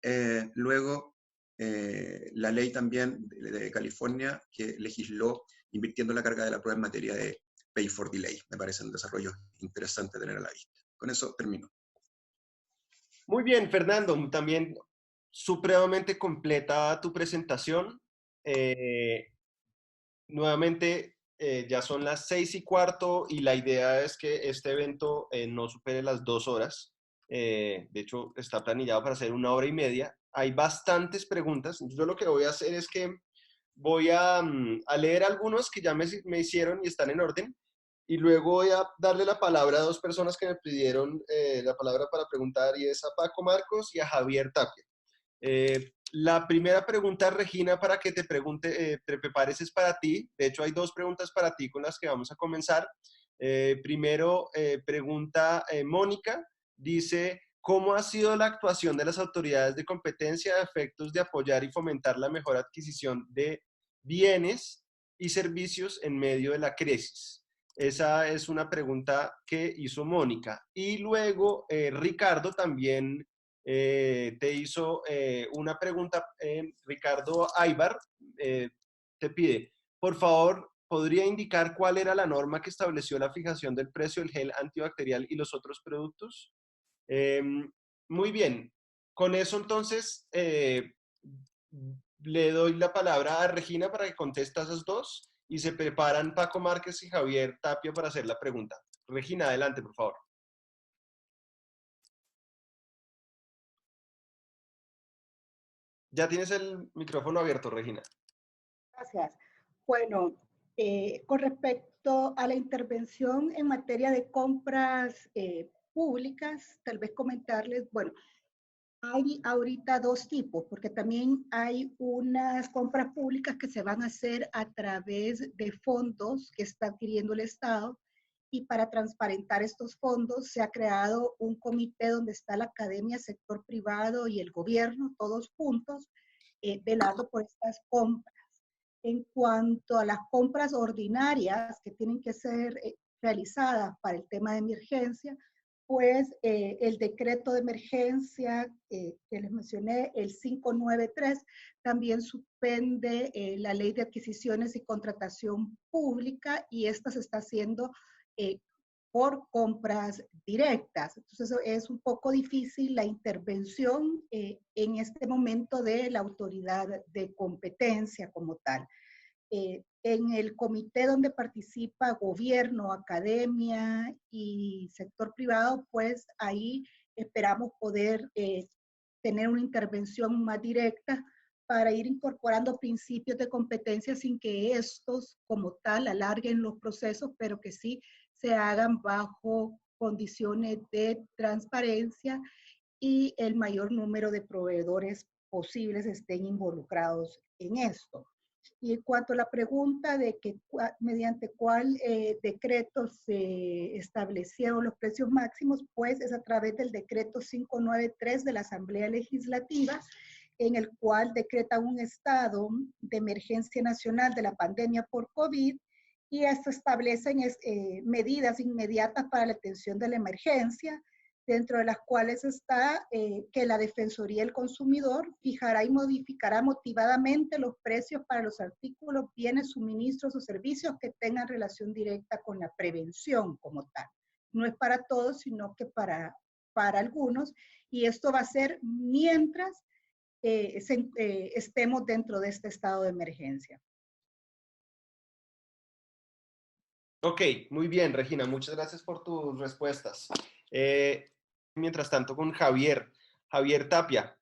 luego la ley también de California, que legisló invirtiendo la carga de la prueba en materia de Pay for Delay. Me parece un desarrollo interesante tener a la vista. Con eso termino. Muy bien, Fernando. También supremamente completa tu presentación. Nuevamente, ya son las 6:15 y la idea es que este evento no supere las 2 horas. De hecho, está planillado para hacer 1 hora y media. Hay bastantes preguntas. Entonces, yo lo que voy a hacer es que voy a leer algunos que ya me hicieron y están en orden. Y luego voy a darle la palabra a dos personas que me pidieron la palabra para preguntar, y es a Paco Marcos y a Javier Tapia. La primera pregunta, Regina, para que te prepares, es para ti. De hecho, hay dos preguntas para ti con las que vamos a comenzar. Primero, pregunta Mónica, dice, ¿cómo ha sido la actuación de las autoridades de competencia a efectos de apoyar y fomentar la mejor adquisición de bienes y servicios en medio de la crisis? Esa es una pregunta que hizo Mónica. Y luego, Ricardo también te hizo una pregunta. Ricardo Aybar te pide, por favor, ¿podría indicar cuál era la norma que estableció la fijación del precio del gel antibacterial y los otros productos? Muy bien. Con eso, entonces, le doy la palabra a Regina para que conteste a esas dos, y se preparan Paco Márquez y Javier Tapia para hacer la pregunta. Regina, adelante, por favor. Ya tienes el micrófono abierto, Regina. Gracias. Bueno, con respecto a la intervención en materia de compras públicas, tal vez comentarles, bueno, hay ahorita dos tipos, porque también hay unas compras públicas que se van a hacer a través de fondos que está adquiriendo el Estado, y para transparentar estos fondos se ha creado un comité donde está la academia, sector privado y el gobierno, todos juntos, velando por estas compras. En cuanto a las compras ordinarias que tienen que ser realizadas para el tema de emergencia, pues el decreto de emergencia que les mencioné, el 593, también suspende la ley de adquisiciones y contratación pública, y esta se está haciendo por compras directas. Entonces es un poco difícil la intervención en este momento de la autoridad de competencia como tal. En el comité donde participa gobierno, academia y sector privado, pues ahí esperamos poder tener una intervención más directa para ir incorporando principios de competencia sin que estos como tal alarguen los procesos, pero que sí se hagan bajo condiciones de transparencia y el mayor número de proveedores posibles estén involucrados en esto. Y en cuanto a la pregunta de que mediante cuál decreto se establecieron los precios máximos, pues es a través del decreto 593 de la Asamblea Legislativa, en el cual decreta un estado de emergencia nacional de la pandemia por COVID, y esto establece medidas inmediatas para la atención de la emergencia, dentro de las cuales está que la Defensoría del Consumidor fijará y modificará motivadamente los precios para los artículos, bienes, suministros o servicios que tengan relación directa con la prevención como tal. No es para todos, sino que para algunos, y esto va a ser mientras estemos dentro de este estado de emergencia. Ok, muy bien, Regina, muchas gracias por tus respuestas. Mientras tanto, con Javier Tapia,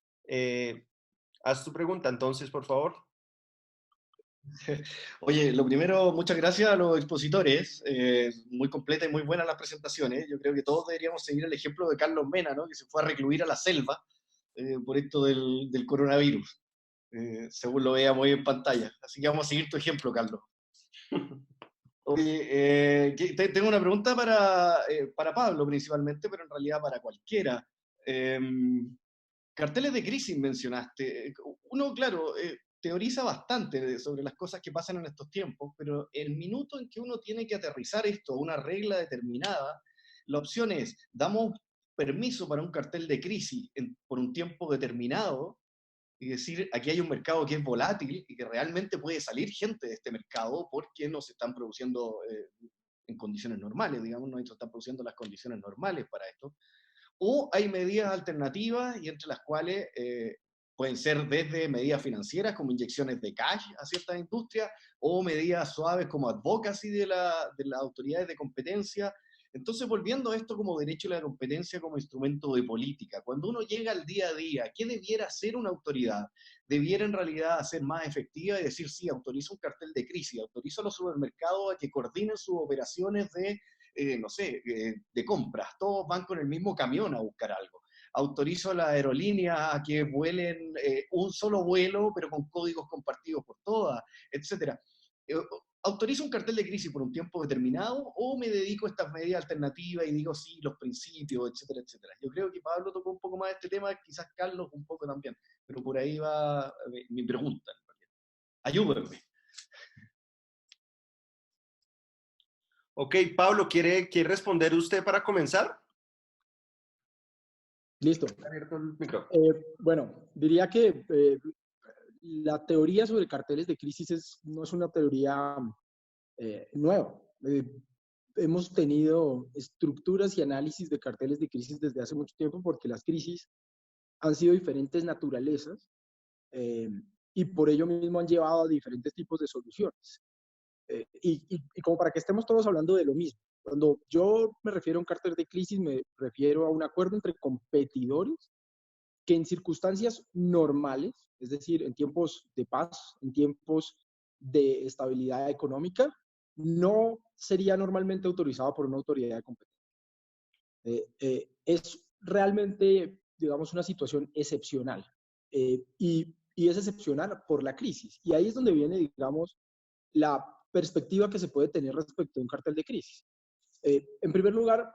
haz tu pregunta entonces, por favor. Oye, lo primero, muchas gracias a los expositores, muy completa y muy buenas las presentaciones. Yo creo que todos deberíamos seguir el ejemplo de Carlos Mena, ¿no? Que se fue a recluir a la selva por esto del coronavirus, según lo veamos ahí en pantalla. Así que vamos a seguir tu ejemplo, Carlos. Oye, tengo una pregunta para Pablo principalmente, pero en realidad para cualquiera. Carteles de crisis mencionaste. Uno, claro, teoriza bastante sobre las cosas que pasan en estos tiempos, pero el minuto en que uno tiene que aterrizar esto a una regla determinada, la opción es, damos permiso para un cartel de crisis por un tiempo determinado, y decir, aquí hay un mercado que es volátil y que realmente puede salir gente de este mercado porque no se están produciendo en condiciones normales, digamos, no se están produciendo las condiciones normales para esto. O hay medidas alternativas y entre las cuales Pueden ser desde medidas financieras como inyecciones de cash a ciertas industrias o medidas suaves como advocacy de las autoridades de competencia. Entonces, volviendo a esto como derecho a la competencia como instrumento de política, cuando uno llega al día a día, ¿qué debiera hacer una autoridad? Debiera en realidad ser más efectiva y decir, sí, autorizo un cartel de crisis, autorizo a los supermercados a que coordinen sus operaciones no sé, de compras. Todos van con el mismo camión a buscar algo. Autorizo a la aerolínea a que vuelen un solo vuelo, pero con códigos compartidos por todas, etc. ¿Autorizo un cartel de crisis por un tiempo determinado o me dedico a estas medidas alternativas y digo sí, los principios, etcétera, etcétera? Yo creo que Pablo tocó un poco más este tema, quizás Carlos un poco también, pero por ahí va mi pregunta. Ayúdenme. Ok, Pablo, ¿quiere responder usted para comenzar? Listo. Abierto el micrófono. Bueno, diría que la teoría sobre carteles de crisis no es una teoría nueva. Hemos tenido estructuras y análisis de carteles de crisis desde hace mucho tiempo porque las crisis han sido diferentes naturalezas y por ello mismo han llevado a diferentes tipos de soluciones. Y como para que estemos todos hablando de lo mismo. Cuando yo me refiero a un cartel de crisis, me refiero a un acuerdo entre competidores que en circunstancias normales, es decir, en tiempos de paz, en tiempos de estabilidad económica, no sería normalmente autorizado por una autoridad de competencia. Es realmente, digamos, una situación excepcional y es excepcional por la crisis. Y ahí es donde viene, digamos, la perspectiva que se puede tener respecto a un cartel de crisis. En primer lugar,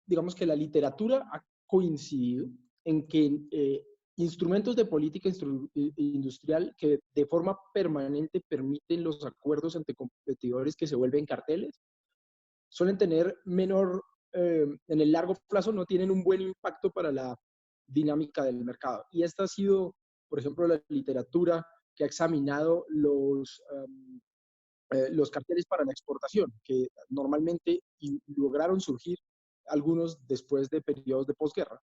digamos que la literatura ha coincidido en que instrumentos de política industrial que de forma permanente permiten los acuerdos entre competidores que se vuelven carteles, suelen tener menor, en el largo plazo no tienen un buen impacto para la dinámica del mercado. Y esta ha sido, por ejemplo, la literatura que ha examinado los carteles para la exportación, que normalmente lograron surgir algunos después de periodos de posguerra.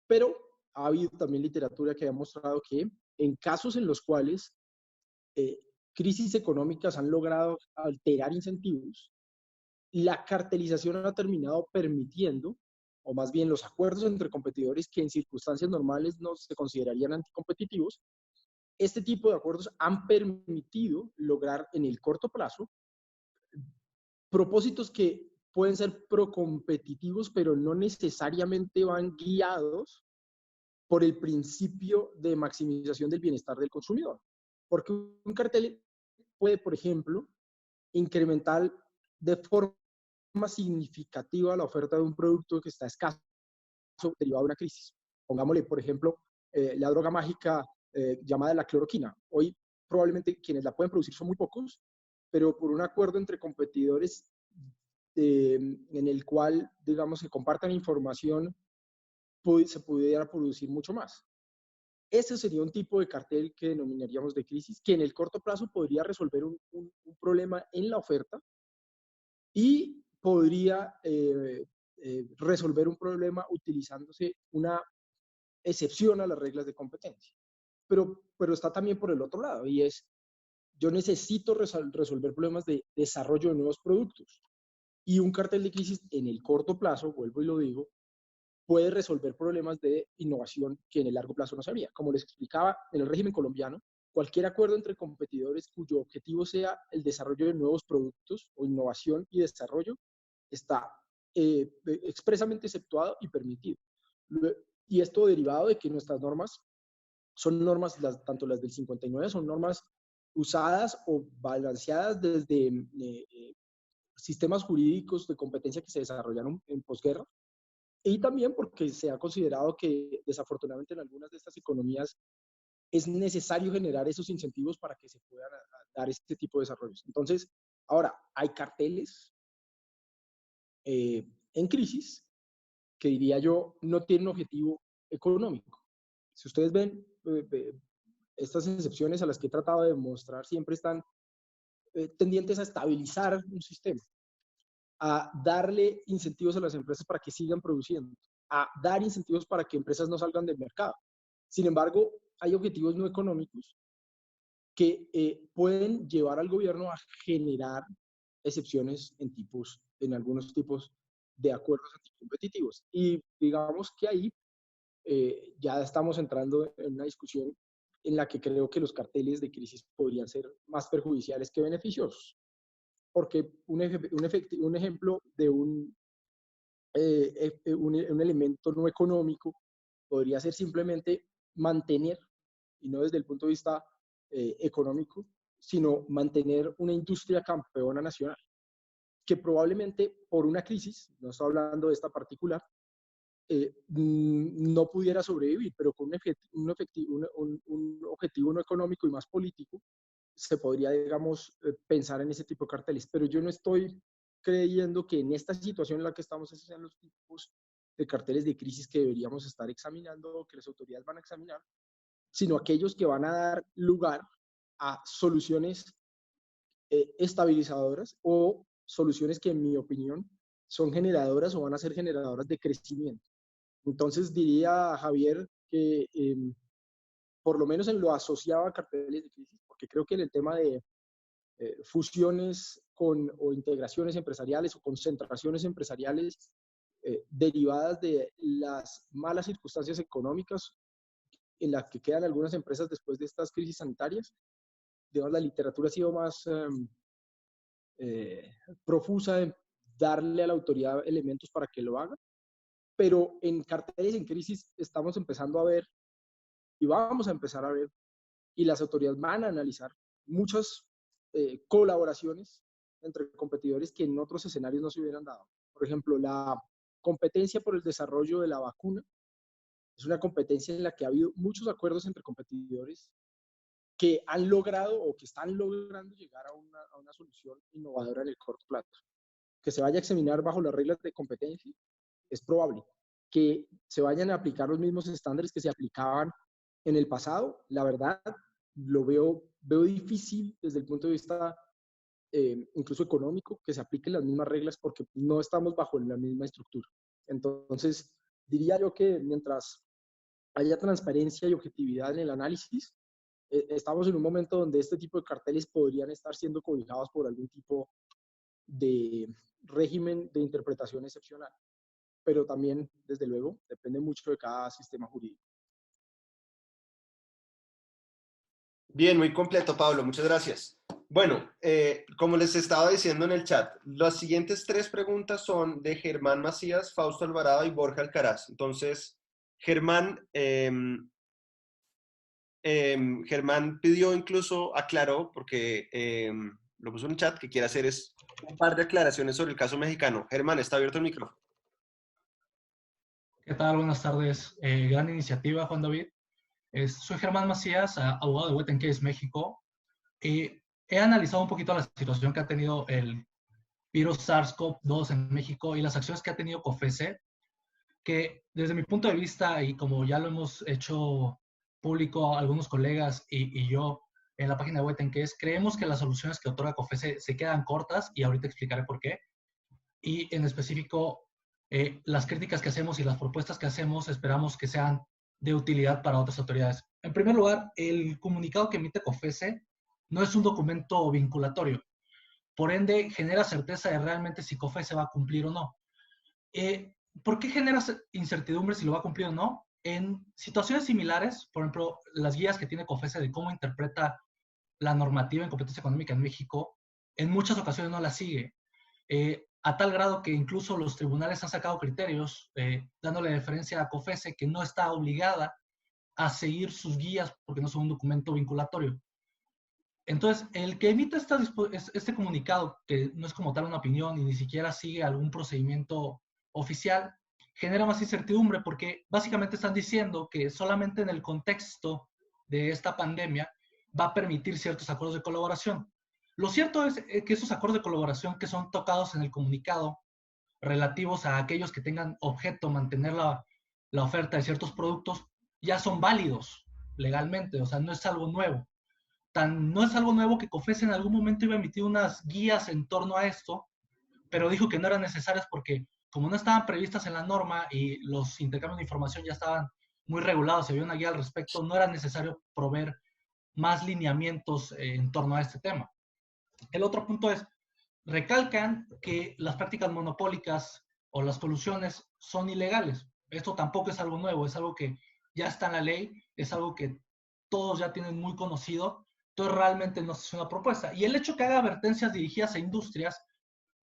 Pero ha habido también literatura que ha mostrado que en casos en los cuales crisis económicas han logrado alterar incentivos, la cartelización ha terminado permitiendo, o más bien los acuerdos entre competidores que en circunstancias normales no se considerarían anticompetitivos, este tipo de acuerdos han permitido lograr en el corto plazo propósitos que pueden ser procompetitivos, pero no necesariamente van guiados por el principio de maximización del bienestar del consumidor. Porque un cartel puede, por ejemplo, incrementar de forma significativa la oferta de un producto que está escaso derivado de una crisis. Pongámosle, por ejemplo, la droga mágica llamada la cloroquina. Hoy probablemente quienes la pueden producir son muy pocos, pero por un acuerdo entre competidores en el cual, digamos, se compartan información, se pudiera producir mucho más. Ese sería un tipo de cartel que denominaríamos de crisis, que en el corto plazo podría resolver un problema en la oferta y podría resolver un problema utilizándose una excepción a las reglas de competencia. Pero está también por el otro lado, y es, yo necesito resolver problemas de desarrollo de nuevos productos. Y un cartel de crisis en el corto plazo, vuelvo y lo digo, puede resolver problemas de innovación que en el largo plazo no sabía. Como les explicaba, en el régimen colombiano, cualquier acuerdo entre competidores cuyo objetivo sea el desarrollo de nuevos productos o innovación y desarrollo está expresamente exceptuado y permitido. Y esto derivado de que nuestras normas son normas, tanto las del 59, son normas usadas o balanceadas desde sistemas jurídicos de competencia que se desarrollaron en posguerra, y también porque se ha considerado que desafortunadamente en algunas de estas economías es necesario generar esos incentivos para que se puedan dar este tipo de desarrollos. Entonces, ahora, hay carteles en crisis que diría yo no tienen objetivo económico. Si ustedes ven, estas excepciones a las que he tratado de mostrar siempre están tendientes a estabilizar un sistema, a darle incentivos a las empresas para que sigan produciendo, a dar incentivos para que empresas no salgan del mercado. Sin embargo, hay objetivos no económicos que pueden llevar al gobierno a generar excepciones en algunos tipos de acuerdos anticompetitivos. Y digamos que ahí ya estamos entrando en una discusión en la que creo que los carteles de crisis podrían ser más perjudiciales que beneficiosos. Porque un ejemplo de un elemento no económico podría ser simplemente mantener, y no desde el punto de vista económico, sino mantener una industria campeona nacional, que probablemente por una crisis, no estoy hablando de esta particular, no pudiera sobrevivir, pero con un objetivo no económico y más político, se podría, digamos, pensar en ese tipo de carteles. Pero yo no estoy creyendo que en esta situación en la que estamos, esos sean los tipos de carteles de crisis que deberíamos estar examinando, que las autoridades van a examinar, sino aquellos que van a dar lugar a soluciones estabilizadoras o soluciones que, en mi opinión, son generadoras o van a ser generadoras de crecimiento. Entonces diría, Javier, que por lo menos en lo asociado a carteles de crisis, porque creo que en el tema de fusiones o integraciones empresariales o concentraciones empresariales derivadas de las malas circunstancias económicas en las que quedan algunas empresas después de estas crisis sanitarias, digamos, la literatura ha sido más profusa en darle a la autoridad elementos para que lo haga, pero en carteles en crisis estamos empezando a ver y vamos a empezar a ver, y las autoridades van a analizar muchas colaboraciones entre competidores que en otros escenarios no se hubieran dado. Por ejemplo, la competencia por el desarrollo de la vacuna es una competencia en la que ha habido muchos acuerdos entre competidores que han logrado o que están logrando llegar a una solución innovadora en el corto plazo. Que se vaya a examinar bajo las reglas de competencia, es probable. Que se vayan a aplicar los mismos estándares que se aplicaban en el pasado, la verdad, lo veo difícil desde el punto de vista incluso económico, que se apliquen las mismas reglas porque no estamos bajo la misma estructura. Entonces, diría yo que mientras haya transparencia y objetividad en el análisis, estamos en un momento donde este tipo de carteles podrían estar siendo cobijados por algún tipo de régimen de interpretación excepcional. Pero también, desde luego, depende mucho de cada sistema jurídico. Bien, muy completo, Pablo, muchas gracias. Bueno, como les estaba diciendo en el chat, las siguientes 3 preguntas son de Germán Macías, Fausto Alvarado y Borja Alcaraz. Entonces, Germán pidió, incluso aclaró, porque lo puso en el chat, que quiere hacer es un par de aclaraciones sobre el caso mexicano. Germán, está abierto el micrófono. ¿Qué tal? Buenas tardes. Gran iniciativa, Juan David. Soy Germán Macías, abogado de Wet & Case México. He analizado un poquito la situación que ha tenido el virus SARS-CoV-2 en México y las acciones que ha tenido COFECE, que desde mi punto de vista, y como ya lo hemos hecho público algunos colegas y yo en la página de Wet & Case, creemos que las soluciones que otorga COFECE se quedan cortas y ahorita explicaré por qué. Y en específico, las críticas que hacemos y las propuestas que hacemos esperamos que sean de utilidad para otras autoridades. En primer lugar, el comunicado que emite COFECE no es un documento vinculatorio. Por ende, genera certeza de realmente si COFECE va a cumplir o no. ¿Por qué genera incertidumbre si lo va a cumplir o no? En situaciones similares, por ejemplo, las guías que tiene COFECE de cómo interpreta la normativa en competencia económica en México, en muchas ocasiones no la sigue. A tal grado que incluso los tribunales han sacado criterios dándole deferencia a COFECE, que no está obligada a seguir sus guías porque no son un documento vinculatorio. Entonces, el que emite este comunicado, que no es como tal una opinión y ni siquiera sigue algún procedimiento oficial, genera más incertidumbre porque básicamente están diciendo que solamente en el contexto de esta pandemia va a permitir ciertos acuerdos de colaboración. Lo cierto es que esos acuerdos de colaboración que son tocados en el comunicado relativos a aquellos que tengan objeto mantener la oferta de ciertos productos ya son válidos legalmente, o sea, no es algo nuevo. No es algo nuevo que COFECE en algún momento iba a emitir unas guías en torno a esto, pero dijo que no eran necesarias porque como no estaban previstas en la norma y los intercambios de información ya estaban muy regulado, se había una guía al respecto, no era necesario proveer más lineamientos en torno a este tema. El otro punto es, recalcan que las prácticas monopólicas o las colusiones son ilegales. Esto tampoco es algo nuevo, es algo que ya está en la ley, es algo que todos ya tienen muy conocido, entonces realmente no es una propuesta. Y el hecho que haga advertencias dirigidas a industrias,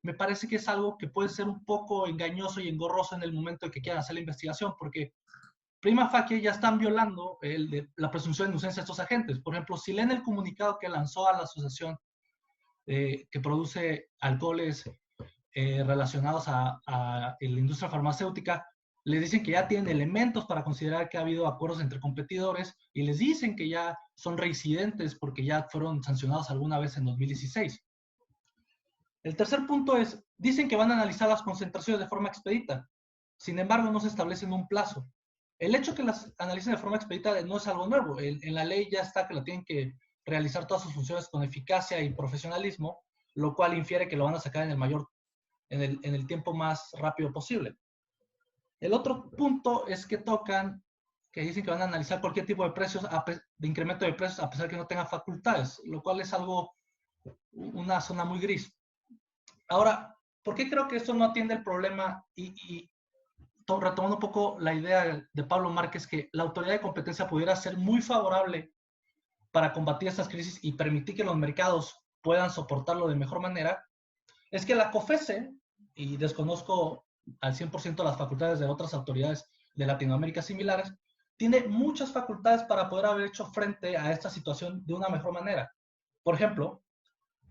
me parece que es algo que puede ser un poco engañoso y engorroso en el momento de que quieran hacer la investigación, porque prima facie ya están violando la presunción de inocencia de estos agentes. Por ejemplo, si leen el comunicado que lanzó a la asociación que produce alcoholes relacionados a la industria farmacéutica, les dicen que ya tienen elementos para considerar que ha habido acuerdos entre competidores y les dicen que ya son reincidentes porque ya fueron sancionados alguna vez en 2016. El tercer punto es, dicen que van a analizar las concentraciones de forma expedita. Sin embargo, no se establece un plazo. El hecho que las analicen de forma expedita no es algo nuevo. En la ley ya está que lo tienen que realizar todas sus funciones con eficacia y profesionalismo, lo cual infiere que lo van a sacar en el tiempo más rápido posible. El otro punto es que que dicen que van a analizar cualquier tipo de precios, de incremento de precios, a pesar de que no tengan facultades, lo cual es una zona muy gris. Ahora, ¿por qué creo que esto no atiende el problema? Retomando un poco la idea de Pablo Márquez, que la autoridad de competencia pudiera ser muy favorable para combatir estas crisis y permitir que los mercados puedan soportarlo de mejor manera, es que la COFECE, y desconozco al 100% las facultades de otras autoridades de Latinoamérica similares, tiene muchas facultades para poder haber hecho frente a esta situación de una mejor manera. Por ejemplo,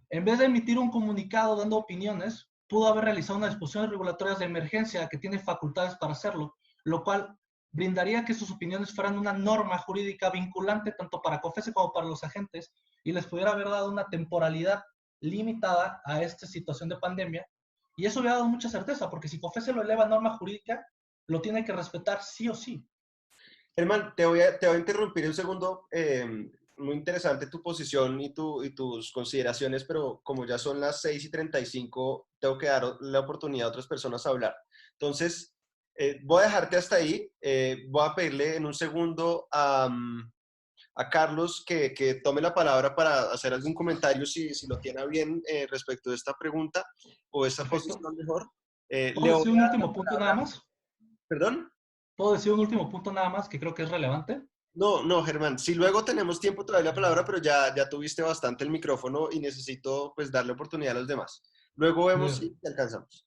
en vez de emitir un comunicado dando opiniones, pudo haber realizado unas disposiciones regulatorias de emergencia que tiene facultades para hacerlo, lo cual brindaría que sus opiniones fueran una norma jurídica vinculante tanto para COFECE como para los agentes y les pudiera haber dado una temporalidad limitada a esta situación de pandemia. Y eso hubiera dado mucha certeza, porque si COFECE lo eleva a norma jurídica, lo tiene que respetar sí o sí. Germán, te voy a interrumpir un segundo. Muy interesante tu posición y tus consideraciones, pero como ya son las 6:35, tengo que dar la oportunidad a otras personas a hablar. Entonces, voy a dejarte hasta ahí. Voy a pedirle en un segundo a Carlos que tome la palabra para hacer algún comentario, si lo tiene bien respecto de esta pregunta o esta posición mejor. ¿Puedo decir un último punto nada más? ¿Perdón? ¿Puedo decir un último punto nada más que creo que es relevante? No, Germán, si luego tenemos tiempo te doy la palabra, pero ya tuviste bastante el micrófono y necesito pues darle oportunidad a los demás. Luego vemos si alcanzamos.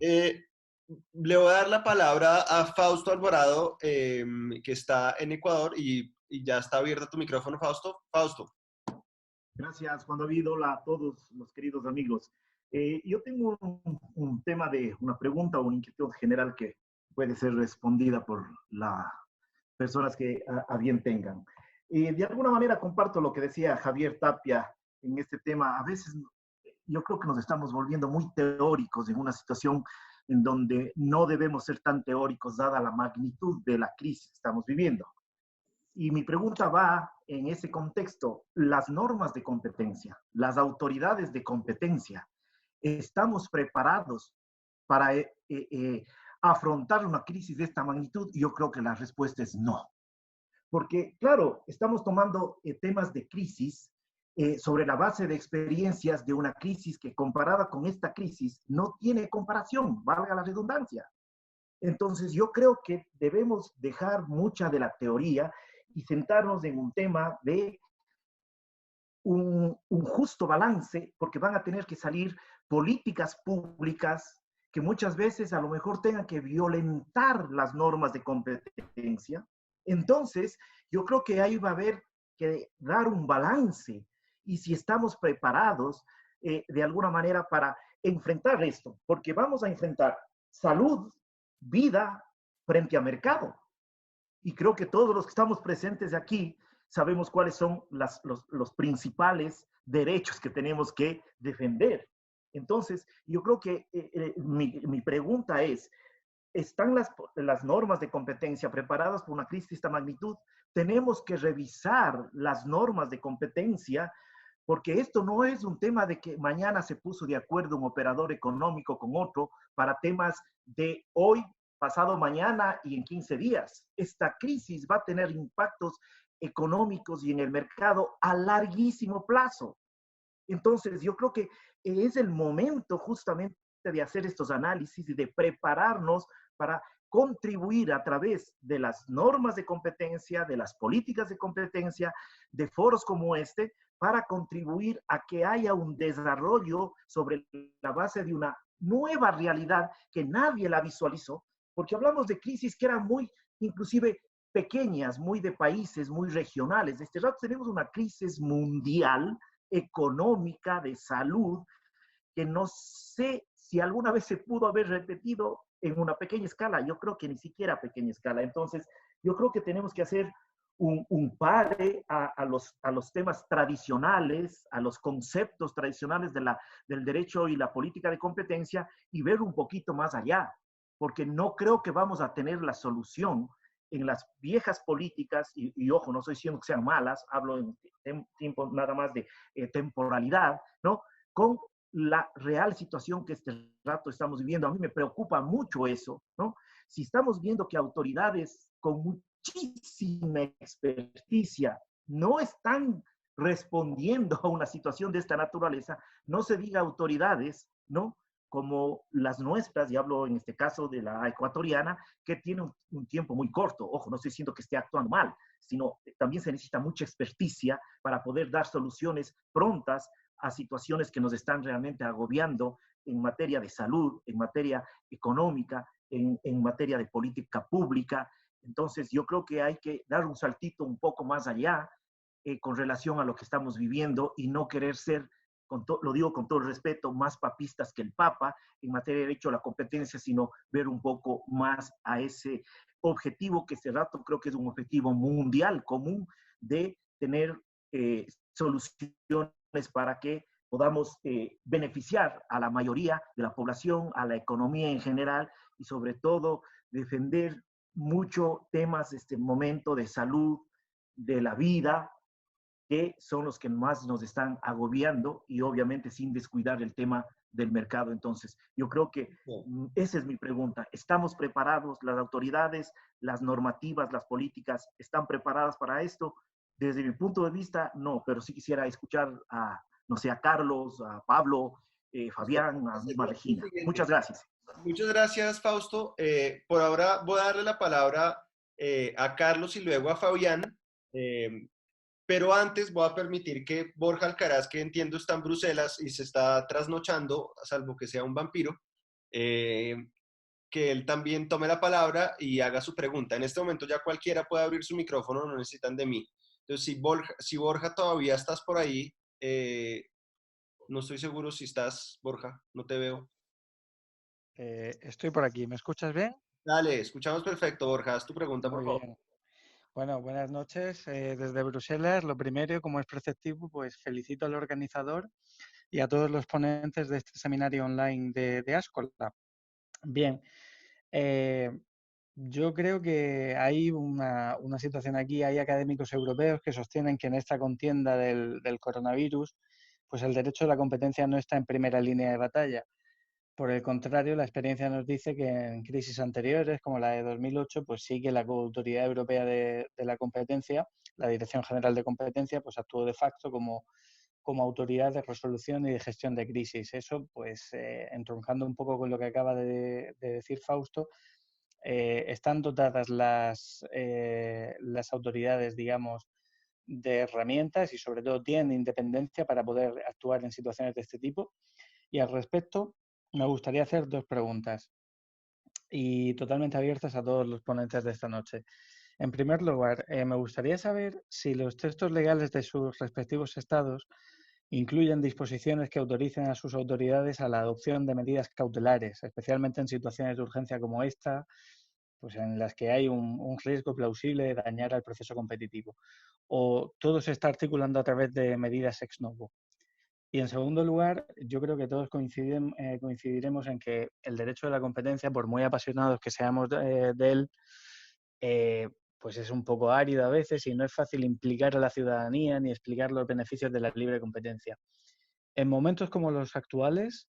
Le voy a dar la palabra a Fausto Alvarado, que está en Ecuador y ya está abierto tu micrófono, Fausto. Fausto. Gracias, Juan David. Hola a todos los queridos amigos. Yo tengo un tema de una pregunta o una inquietud general que puede ser respondida por las personas que a bien tengan. De alguna manera comparto lo que decía Javier Tapia en este tema. A veces yo creo que nos estamos volviendo muy teóricos en una situación en donde no debemos ser tan teóricos dada la magnitud de la crisis que estamos viviendo. Y mi pregunta va en ese contexto. Las normas de competencia, las autoridades de competencia, ¿estamos preparados para afrontar una crisis de esta magnitud? Yo creo que la respuesta es no. Porque, claro, estamos tomando temas de crisis sobre la base de experiencias de una crisis que comparada con esta crisis no tiene comparación, valga la redundancia. Entonces, yo creo que debemos dejar mucha de la teoría y sentarnos en un tema de un justo balance, porque van a tener que salir políticas públicas que muchas veces a lo mejor tengan que violentar las normas de competencia. Entonces, yo creo que ahí va a haber que dar un balance y si estamos preparados de alguna manera para enfrentar esto, porque vamos a enfrentar salud, vida frente a mercado. Y creo que todos los que estamos presentes aquí sabemos cuáles son los principales derechos que tenemos que defender. Entonces, yo creo que mi pregunta es, ¿están las normas de competencia preparadas por una crisis de esta magnitud? Tenemos que revisar las normas de competencia, porque esto no es un tema de que mañana se puso de acuerdo un operador económico con otro para temas de hoy pasado mañana y en 15 días. Esta crisis va a tener impactos económicos y en el mercado a larguísimo plazo. Entonces, yo creo que es el momento justamente de hacer estos análisis y de prepararnos para contribuir a través de las normas de competencia, de las políticas de competencia, de foros como este, para contribuir a que haya un desarrollo sobre la base de una nueva realidad que nadie la visualizó, porque hablamos de crisis que eran muy, inclusive, pequeñas, muy de países, muy regionales. De este rato tenemos una crisis mundial, económica, de salud, que no sé si alguna vez se pudo haber repetido en una pequeña escala. Yo creo que ni siquiera a pequeña escala. Entonces, yo creo que tenemos que hacer un pare a los temas tradicionales, a los conceptos tradicionales del derecho y la política de competencia y ver un poquito más allá, porque no creo que vamos a tener la solución en las viejas políticas, y ojo, no estoy diciendo que sean malas, hablo en tiempo nada más de temporalidad, ¿no? Con la real situación que este rato estamos viviendo. A mí me preocupa mucho eso, ¿no? Si estamos viendo que autoridades con muchísima experticia no están respondiendo a una situación de esta naturaleza, no se diga autoridades, ¿no? Como las nuestras, y hablo en este caso de la ecuatoriana, que tiene un tiempo muy corto. Ojo, no estoy diciendo que esté actuando mal, sino también se necesita mucha experticia para poder dar soluciones prontas a situaciones que nos están realmente agobiando en materia de salud, en materia económica, en materia de política pública. Entonces, yo creo que hay que dar un saltito un poco más allá con relación a lo que estamos viviendo y no querer ser, lo digo con todo el respeto, más papistas que el Papa en materia de derecho a la competencia, sino ver un poco más a ese objetivo que este rato creo que es un objetivo mundial común de tener soluciones para que podamos beneficiar a la mayoría de la población, a la economía en general y sobre todo defender mucho temas de este momento de salud, de la vida, que son los que más nos están agobiando y obviamente sin descuidar el tema del mercado. Entonces, yo creo que esa es mi pregunta. ¿Estamos preparados? ¿Las autoridades, las normativas, las políticas están preparadas para esto? Desde mi punto de vista, no, pero sí quisiera escuchar a, no sé, a Carlos, a Pablo, Fabián, a misma Regina. Muchas gracias. Muchas gracias, Fausto. Por ahora voy a darle la palabra a Carlos y luego a Fabián. Pero antes voy a permitir que Borja Alcaraz, que entiendo está en Bruselas y se está trasnochando, salvo que sea un vampiro, que él también tome la palabra y haga su pregunta. En este momento ya cualquiera puede abrir su micrófono, no necesitan de mí. Entonces, si Borja todavía estás por ahí, no estoy seguro si estás, Borja, no te veo. Estoy por aquí, ¿me escuchas bien? Dale, escuchamos perfecto, Borja, haz tu pregunta, por favor. Muy bien. Bueno, buenas noches desde Bruselas. Lo primero, como es preceptivo, pues felicito al organizador y a todos los ponentes de este seminario online de Ascola. Bien, yo creo que hay una situación aquí, hay académicos europeos que sostienen que en esta contienda del coronavirus, pues el derecho a la competencia no está en primera línea de batalla. Por el contrario, la experiencia nos dice que en crisis anteriores, como la de 2008, pues sí que la Autoridad Europea de la Competencia, la Dirección General de Competencia, pues actuó de facto como autoridad de resolución y de gestión de crisis. Eso, pues, entroncando un poco con lo que acaba de decir Fausto, están dotadas las autoridades, digamos, de herramientas y sobre todo tienen independencia para poder actuar en situaciones de este tipo. Y al respecto, me gustaría hacer dos preguntas y totalmente abiertas a todos los ponentes de esta noche. En primer lugar, me gustaría saber si los textos legales de sus respectivos estados incluyen disposiciones que autoricen a sus autoridades a la adopción de medidas cautelares, especialmente en situaciones de urgencia como esta, pues en las que hay un riesgo plausible de dañar al proceso competitivo. O todo se está articulando a través de medidas ex novo. Y en segundo lugar, yo creo que todos coincidiremos en que el derecho de la competencia, por muy apasionados que seamos de él, pues es un poco árido a veces y no es fácil implicar a la ciudadanía ni explicar los beneficios de la libre competencia. En momentos como los actuales,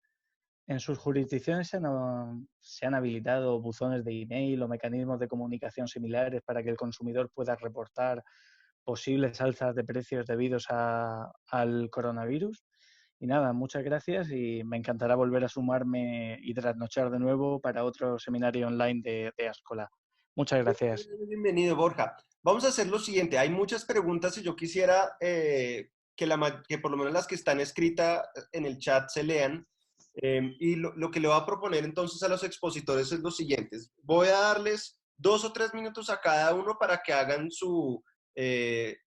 en sus jurisdicciones se han habilitado buzones de email o mecanismos de comunicación similares para que el consumidor pueda reportar posibles alzas de precios debidos al coronavirus. Y nada, muchas gracias y me encantará volver a sumarme y trasnochar de nuevo para otro seminario online de Ascola. Muchas gracias. Bienvenido, Borja. Vamos a hacer lo siguiente. Hay muchas preguntas y yo quisiera que por lo menos las que están escritas en el chat se lean. Y lo que le voy a proponer entonces a los expositores es lo siguiente. Voy a darles 2 o 3 minutos a cada uno para que hagan su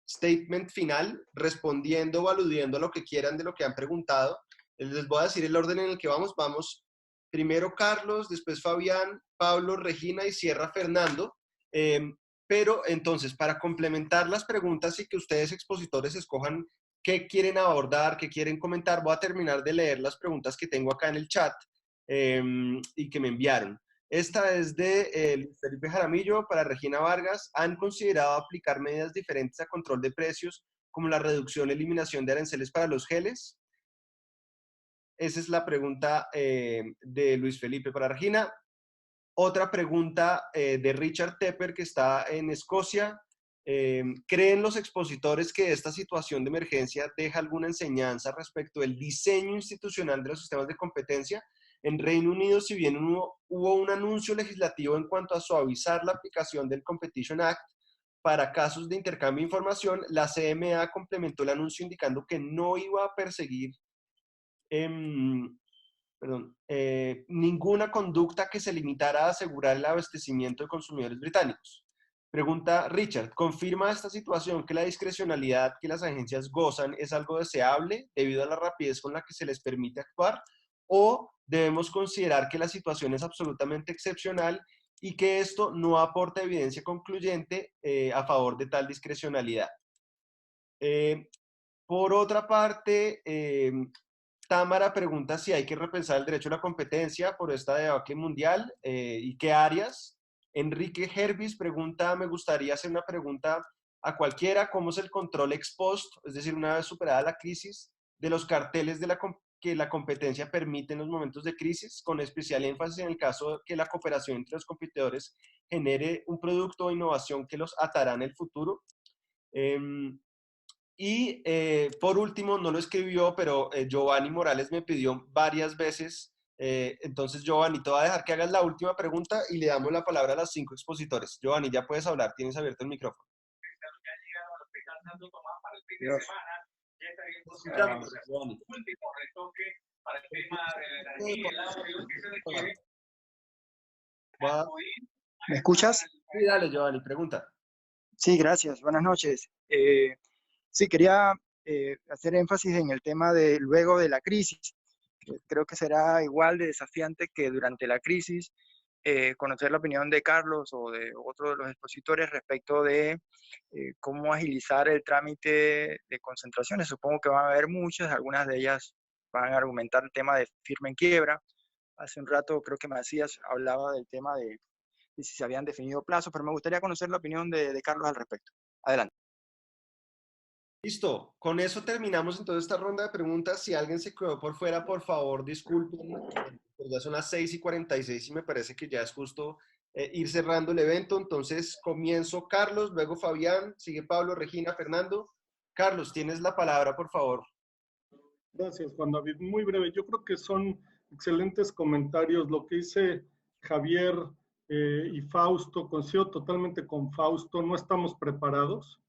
statement final, respondiendo o aludiendo a lo que quieran de lo que han preguntado. Les voy a decir el orden en el que vamos. Vamos primero Carlos, después Fabián, Pablo, Regina y cierra Fernando. Pero entonces, para complementar las preguntas y que ustedes expositores escojan qué quieren abordar, qué quieren comentar, voy a terminar de leer las preguntas que tengo acá en el chat y que me enviaron. Esta es de Luis Felipe Jaramillo para Regina Vargas. ¿Han considerado aplicar medidas diferentes a control de precios, como la reducción o eliminación de aranceles para los geles? Esa es la pregunta de Luis Felipe para Regina. Otra pregunta de Richard Tepper, que está en Escocia. ¿Creen los expositores que esta situación de emergencia deja alguna enseñanza respecto del diseño institucional de los sistemas de competencia? En Reino Unido, si bien hubo un anuncio legislativo en cuanto a suavizar la aplicación del Competition Act para casos de intercambio de información, la CMA complementó el anuncio indicando que no iba a perseguir ninguna conducta que se limitara a asegurar el abastecimiento de consumidores británicos. Pregunta Richard, ¿confirma esta situación que la discrecionalidad que las agencias gozan es algo deseable debido a la rapidez con la que se les permite actuar? ¿O debemos considerar que la situación es absolutamente excepcional y que esto no aporta evidencia concluyente a favor de tal discrecionalidad? Por otra parte, Támara pregunta si hay que repensar el derecho a la competencia por esta debacle mundial y qué áreas. Enrique Hervis pregunta, me gustaría hacer una pregunta a cualquiera, ¿cómo es el control ex post, es decir, una vez superada la crisis, de los carteles que la competencia permite en los momentos de crisis, con especial énfasis en el caso de que la cooperación entre los competidores genere un producto o innovación que los atará en el futuro? Y por último, no lo escribió, pero Giovanni Morales me pidió varias veces. Entonces, Giovanni, te voy a dejar que hagas la última pregunta y le damos la palabra a las 5 expositores. Giovanni, ya puedes hablar, tienes abierto el micrófono. ¿Me escuchas? Sí, dale, Giovanni, pregunta. Sí, gracias. Buenas noches. Sí, quería hacer énfasis en el tema de luego de la crisis. Creo que será igual de desafiante que durante la crisis conocer la opinión de Carlos o de otro de los expositores respecto de cómo agilizar el trámite de concentraciones. Supongo que van a haber muchas, algunas de ellas van a argumentar el tema de firma en quiebra. Hace un rato creo que Macías hablaba del tema de si se habían definido plazos, pero me gustaría conocer la opinión de Carlos al respecto. Adelante. Listo, con eso terminamos entonces esta ronda de preguntas. Si alguien se quedó por fuera, por favor, disculpen. Ya son las 6:46 y me parece que ya es justo ir cerrando el evento. Entonces comienzo Carlos, luego Fabián, sigue Pablo, Regina, Fernando. Carlos, tienes la palabra, por favor. Gracias, Juan David. Muy breve. Yo creo que son excelentes comentarios. Lo que dice Javier y Fausto, coincido totalmente con Fausto. No estamos preparados.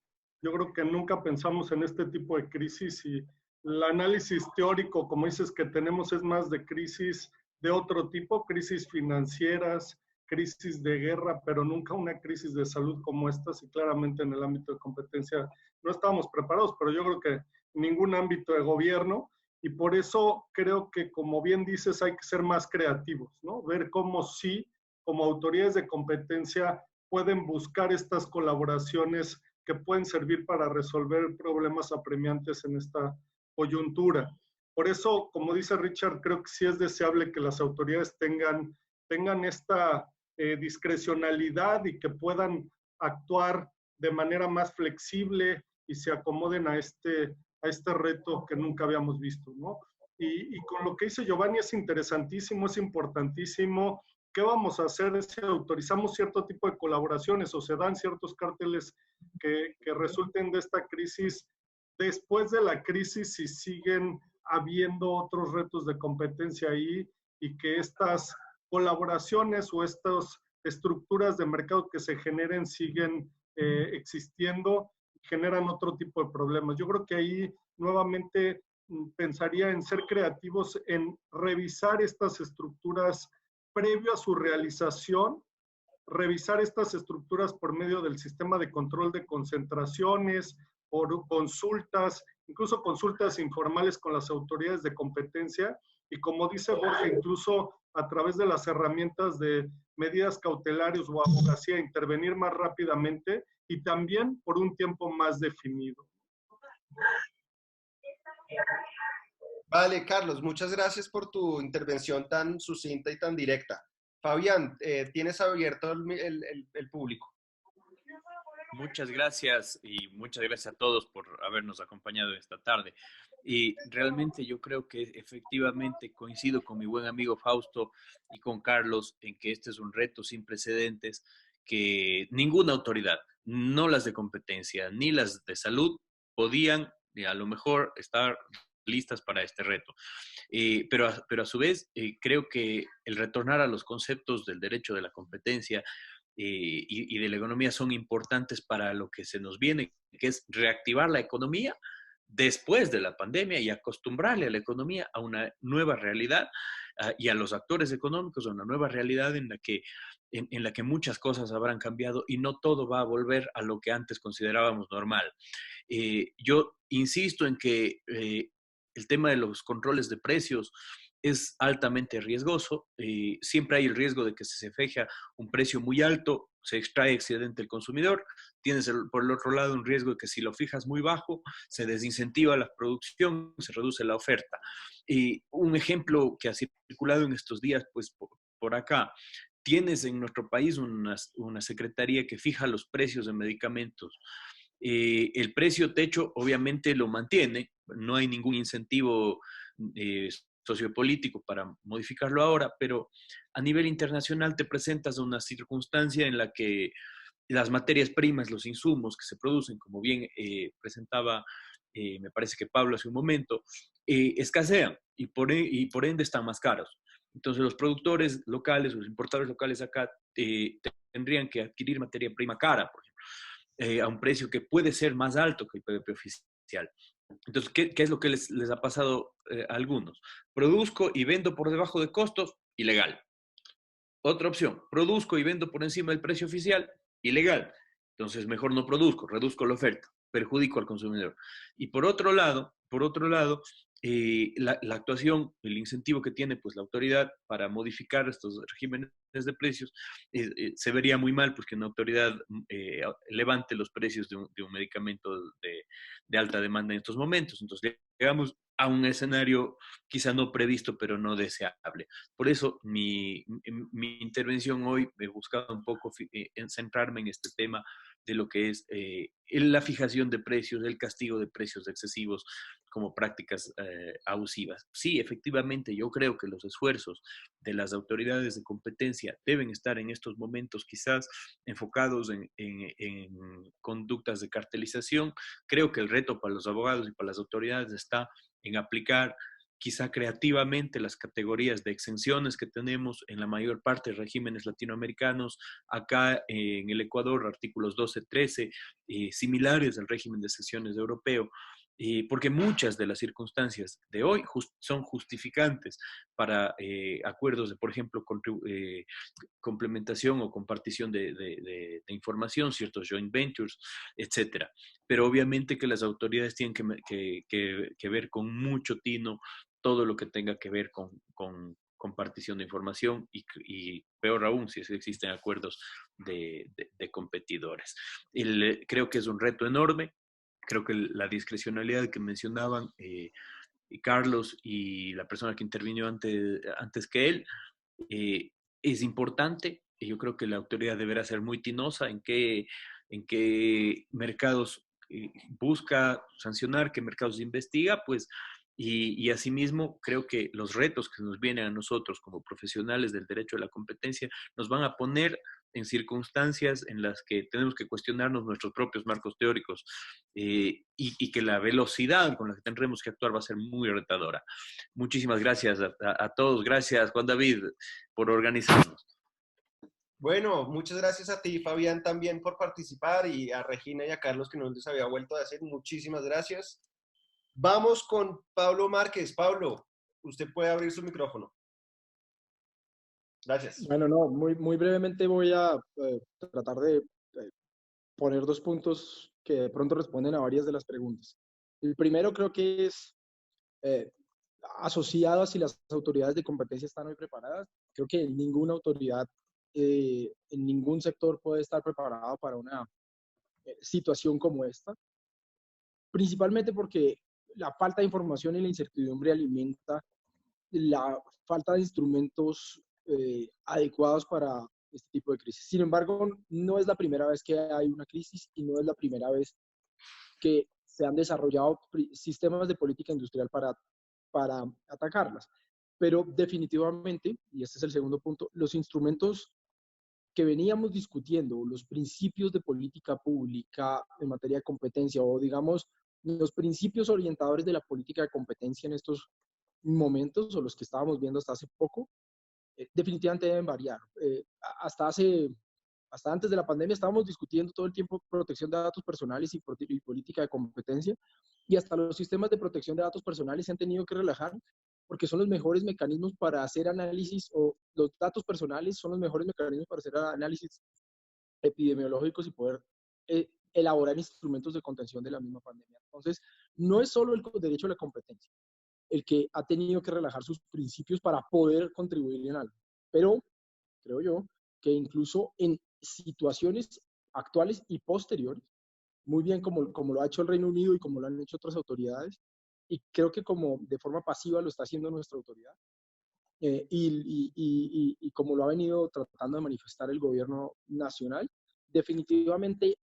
Yo creo que nunca pensamos en este tipo de crisis y el análisis teórico, como dices, que tenemos es más de crisis de otro tipo, crisis financieras, crisis de guerra, pero nunca una crisis de salud como estas, y claramente en el ámbito de competencia no estamos preparados, pero yo creo que ningún ámbito de gobierno, y por eso creo que, como bien dices, hay que ser más creativos, ¿no? Ver cómo sí, como autoridades de competencia, pueden buscar estas colaboraciones que pueden servir para resolver problemas apremiantes en esta coyuntura. Por eso, como dice Richard, creo que sí es deseable que las autoridades tengan esta discrecionalidad y que puedan actuar de manera más flexible y se acomoden a este reto que nunca habíamos visto, ¿no? y con lo que dice Giovanni es interesantísimo, es importantísimo. ¿Qué vamos a hacer si autorizamos cierto tipo de colaboraciones o se dan ciertos cárteles que resulten de esta crisis? Después de la crisis, si siguen habiendo otros retos de competencia ahí y que estas colaboraciones o estas estructuras de mercado que se generen siguen existiendo, generan otro tipo de problemas. Yo creo que ahí nuevamente pensaría en ser creativos, en revisar estas estructuras previo a su realización, revisar estas estructuras por medio del sistema de control de concentraciones, por consultas, incluso consultas informales con las autoridades de competencia, y como dice Borja, incluso a través de las herramientas de medidas cautelares o abogacía, intervenir más rápidamente y también por un tiempo más definido. Vale, Carlos, muchas gracias por tu intervención tan sucinta y tan directa. Fabián, tienes abierto el público. Muchas gracias y muchas gracias a todos por habernos acompañado esta tarde. Y realmente yo creo que efectivamente coincido con mi buen amigo Fausto y con Carlos en que este es un reto sin precedentes que ninguna autoridad, no las de competencia ni las de salud, podían a lo mejor estar listas para este reto. Pero a su vez, creo que el retornar a los conceptos del derecho de la competencia y de la economía son importantes para lo que se nos viene, que es reactivar la economía después de la pandemia y acostumbrarle a la economía a una nueva realidad y a los actores económicos a una nueva realidad en la que muchas cosas habrán cambiado y no todo va a volver a lo que antes considerábamos normal. Yo insisto en que el tema de los controles de precios es altamente riesgoso. Siempre hay el riesgo de que se fija un precio muy alto, se extrae excedente del consumidor. Tienes por el otro lado un riesgo de que si lo fijas muy bajo, se desincentiva la producción, se reduce la oferta. Un ejemplo que ha circulado en estos días, pues por acá, tienes en nuestro país una secretaría que fija los precios de medicamentos. El precio techo obviamente lo mantiene, no hay ningún incentivo sociopolítico para modificarlo ahora, pero a nivel internacional te presentas una circunstancia en la que las materias primas, los insumos que se producen, como bien presentaba, me parece que Pablo hace un momento, escasean y por ende están más caros. Entonces los productores locales, los importadores locales acá tendrían que adquirir materia prima cara, por ejemplo, a un precio que puede ser más alto que el PVP oficial. Entonces, ¿qué es lo que les ha pasado a algunos? Produzco y vendo por debajo de costos, ilegal. Otra opción, produzco y vendo por encima del precio oficial, ilegal. Entonces, mejor no produzco, reduzco la oferta, perjudico al consumidor. Y por otro lado, la actuación, el incentivo que tiene pues, la autoridad para modificar estos regímenes de precios, se vería muy mal pues, que una autoridad levante los precios de un medicamento de alta demanda en estos momentos. Entonces, llegamos a un escenario quizá no previsto, pero no deseable. Por eso mi intervención hoy me buscaba un poco en centrarme en este tema de lo que es la fijación de precios, el castigo de precios excesivos como prácticas abusivas. Sí, efectivamente, yo creo que los esfuerzos de las autoridades de competencia deben estar en estos momentos quizás enfocados en conductas de cartelización. Creo que el reto para los abogados y para las autoridades está en aplicar quizá creativamente las categorías de exenciones que tenemos en la mayor parte de regímenes latinoamericanos, acá en el Ecuador, artículos 12, 13, similares al régimen de exenciones europeo, porque muchas de las circunstancias de hoy son justificantes para acuerdos de, por ejemplo, complementación o compartición de información, ciertos joint ventures, etcétera. Pero obviamente que las autoridades tienen que ver con mucho tino todo lo que tenga que ver con compartición de información y peor aún si existen acuerdos de competidores. Creo que es un reto enorme. Creo que la discrecionalidad que mencionaban Carlos y la persona que intervino antes que él es importante. Yo creo que la autoridad deberá ser muy tinosa en qué mercados busca sancionar, qué mercados investiga, pues Y asimismo, creo que los retos que nos vienen a nosotros como profesionales del derecho de la competencia nos van a poner en circunstancias en las que tenemos que cuestionarnos nuestros propios marcos teóricos y que la velocidad con la que tendremos que actuar va a ser muy retadora. Muchísimas gracias a todos. Gracias, Juan David, por organizarnos. Bueno, muchas gracias a ti, Fabián, también por participar, y a Regina y a Carlos, que no les había vuelto a decir. Muchísimas gracias. Vamos con Pablo Márquez. Pablo, usted puede abrir su micrófono. Gracias. Bueno, no, muy brevemente voy a tratar de poner 2 puntos que de pronto responden a varias de las preguntas. El primero creo que es asociado a si las autoridades de competencia están hoy preparadas. Creo que ninguna autoridad en ningún sector puede estar preparado para una situación como esta, principalmente porque la falta de información y la incertidumbre alimenta la falta de instrumentos adecuados para este tipo de crisis. Sin embargo, no es la primera vez que hay una crisis y no es la primera vez que se han desarrollado sistemas de política industrial para atacarlas. Pero definitivamente, y este es el segundo punto, los instrumentos que veníamos discutiendo, los principios de política pública en materia de competencia, o digamos, los principios orientadores de la política de competencia en estos momentos, o los que estábamos viendo hasta hace poco, definitivamente deben variar. Hasta antes de la pandemia estábamos discutiendo todo el tiempo protección de datos personales y política de competencia, y hasta los sistemas de protección de datos personales se han tenido que relajar porque son los mejores mecanismos para hacer análisis, o los datos personales son los mejores mecanismos para hacer análisis epidemiológicos y poder elaborar instrumentos de contención de la misma pandemia. Entonces, no es solo el derecho a la competencia el que ha tenido que relajar sus principios para poder contribuir en algo, pero creo yo que incluso en situaciones actuales y posteriores, muy bien como lo ha hecho el Reino Unido y como lo han hecho otras autoridades, y creo que como de forma pasiva lo está haciendo nuestra autoridad, y como lo ha venido tratando de manifestar el gobierno nacional, definitivamente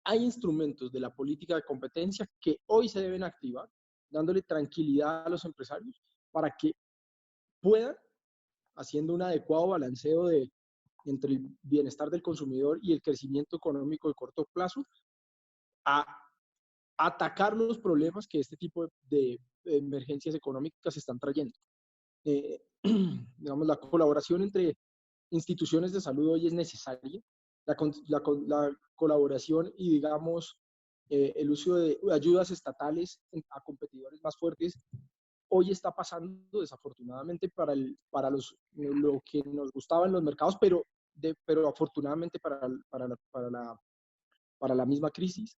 hay instrumentos de la política de competencia que hoy se deben activar, dándole tranquilidad a los empresarios para que puedan, haciendo un adecuado balanceo entre el bienestar del consumidor y el crecimiento económico de corto plazo, a atacar los problemas que este tipo de emergencias económicas están trayendo. Digamos, la colaboración entre instituciones de salud hoy es necesaria, la colaboración y, digamos, el uso de ayudas estatales a competidores más fuertes hoy está pasando desafortunadamente para lo que nos gustaba en los mercados, pero afortunadamente para la misma crisis.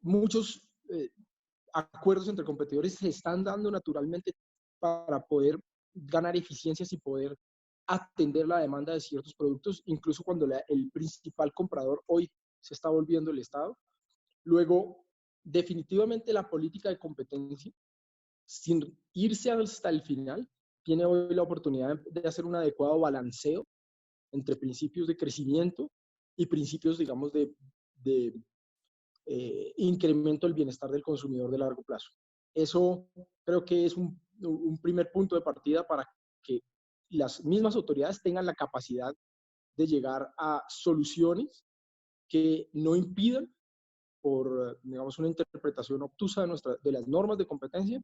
Muchos acuerdos entre competidores se están dando naturalmente para poder ganar eficiencias y poder atender la demanda de ciertos productos, incluso cuando el principal comprador hoy se está volviendo el Estado. Luego, definitivamente la política de competencia, sin irse hasta el final, tiene hoy la oportunidad de hacer un adecuado balanceo entre principios de crecimiento y principios, digamos, de incremento del bienestar del consumidor de largo plazo. Eso creo que es un primer punto de partida para que las mismas autoridades tengan la capacidad de llegar a soluciones que no impidan, por, digamos, una interpretación obtusa de las normas de competencia,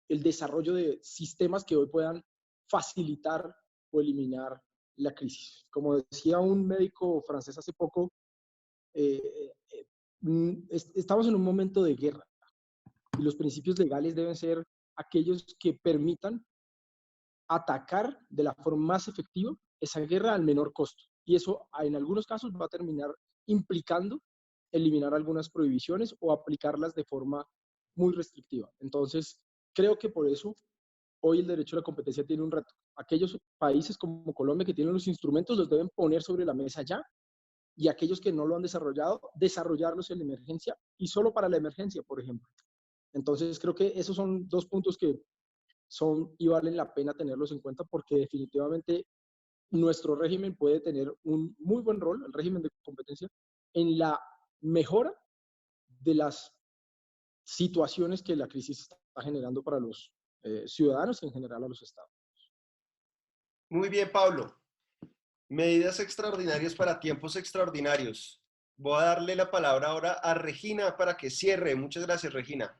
el desarrollo de sistemas que hoy puedan facilitar o eliminar la crisis. Como decía un médico francés hace poco, estamos en un momento de guerra y los principios legales deben ser aquellos que permitan atacar de la forma más efectiva esa guerra al menor costo. Y eso en algunos casos va a terminar implicando eliminar algunas prohibiciones o aplicarlas de forma muy restrictiva. Entonces, creo que por eso hoy el derecho a la competencia tiene un reto. Aquellos países como Colombia que tienen los instrumentos los deben poner sobre la mesa ya, y aquellos que no lo han desarrollado, desarrollarlos en la emergencia y solo para la emergencia, por ejemplo. Entonces, creo que esos son 2 puntos que son y valen la pena tenerlos en cuenta, porque definitivamente nuestro régimen puede tener un muy buen rol, el régimen de competencia, en la mejora de las situaciones que la crisis está está generando para los ciudadanos y en general a los estados. Muy bien, Pablo. Medidas extraordinarias para tiempos extraordinarios. Voy a darle la palabra ahora a Regina para que cierre. Muchas gracias, Regina.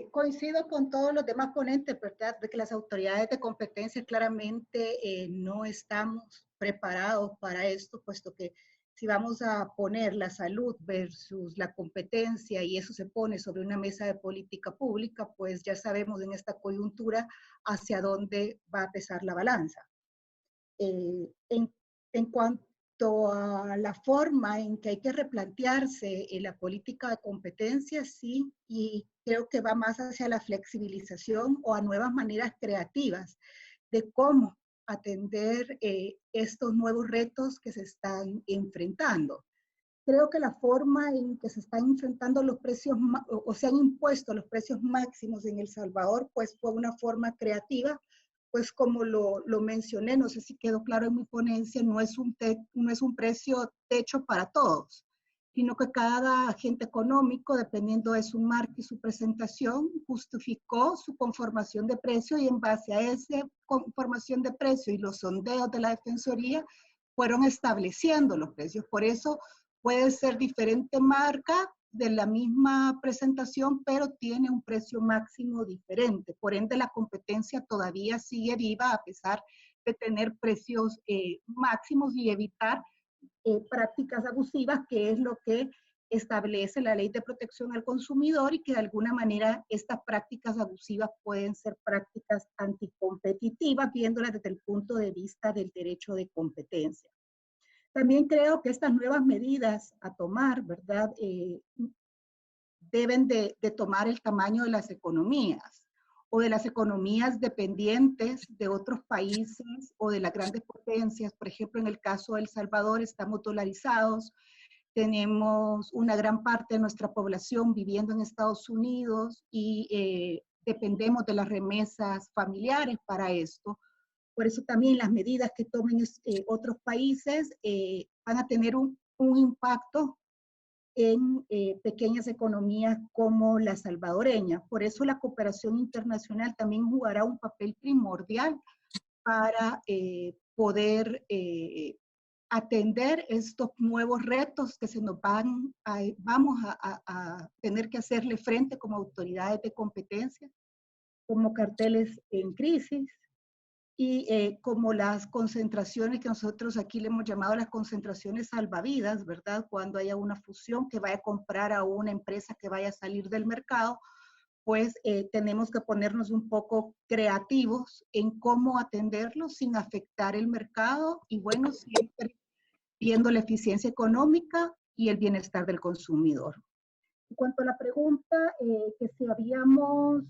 Coincido con todos los demás ponentes, ¿verdad? De que las autoridades de competencia claramente no estamos preparados para esto, puesto que si vamos a poner la salud versus la competencia y eso se pone sobre una mesa de política pública, pues ya sabemos en esta coyuntura hacia dónde va a pesar la balanza. En cuanto a la forma en que hay que replantearse la política de competencia, sí, y creo que va más hacia la flexibilización o a nuevas maneras creativas de cómo atender estos nuevos retos que se están enfrentando. Creo que la forma en que se están enfrentando los precios, o se han impuesto los precios máximos en El Salvador, pues fue una forma creativa, pues como lo mencioné, no sé si quedó claro en mi ponencia, no es un precio techo para todos, sino que cada agente económico, dependiendo de su marca y su presentación, justificó su conformación de precio y en base a esa conformación de precio y los sondeos de la Defensoría, fueron estableciendo los precios. Por eso puede ser diferente marca de la misma presentación, pero tiene un precio máximo diferente. Por ende, la competencia todavía sigue viva a pesar de tener precios máximos y evitar prácticas abusivas, que es lo que establece la Ley de Protección al Consumidor y que de alguna manera estas prácticas abusivas pueden ser prácticas anticompetitivas, viéndolas desde el punto de vista del derecho de competencia. También creo que estas nuevas medidas a tomar, ¿verdad? Deben de tomar el tamaño de las economías o de las economías dependientes de otros países o de las grandes potencias. Por ejemplo, en el caso de El Salvador estamos dolarizados, tenemos una gran parte de nuestra población viviendo en Estados Unidos y dependemos de las remesas familiares para esto. Por eso también las medidas que tomen otros países van a tener un impacto en pequeñas economías como la salvadoreña. Por eso la cooperación internacional también jugará un papel primordial para poder atender estos nuevos retos que vamos a tener que hacerle frente como autoridades de competencia, como carteles en crisis, y como las concentraciones que nosotros aquí le hemos llamado las concentraciones salvavidas, ¿verdad? Cuando haya una fusión que vaya a comprar a una empresa que vaya a salir del mercado, pues tenemos que ponernos un poco creativos en cómo atenderlo sin afectar el mercado y bueno, siempre viendo la eficiencia económica y el bienestar del consumidor. En cuanto a la pregunta que si habíamos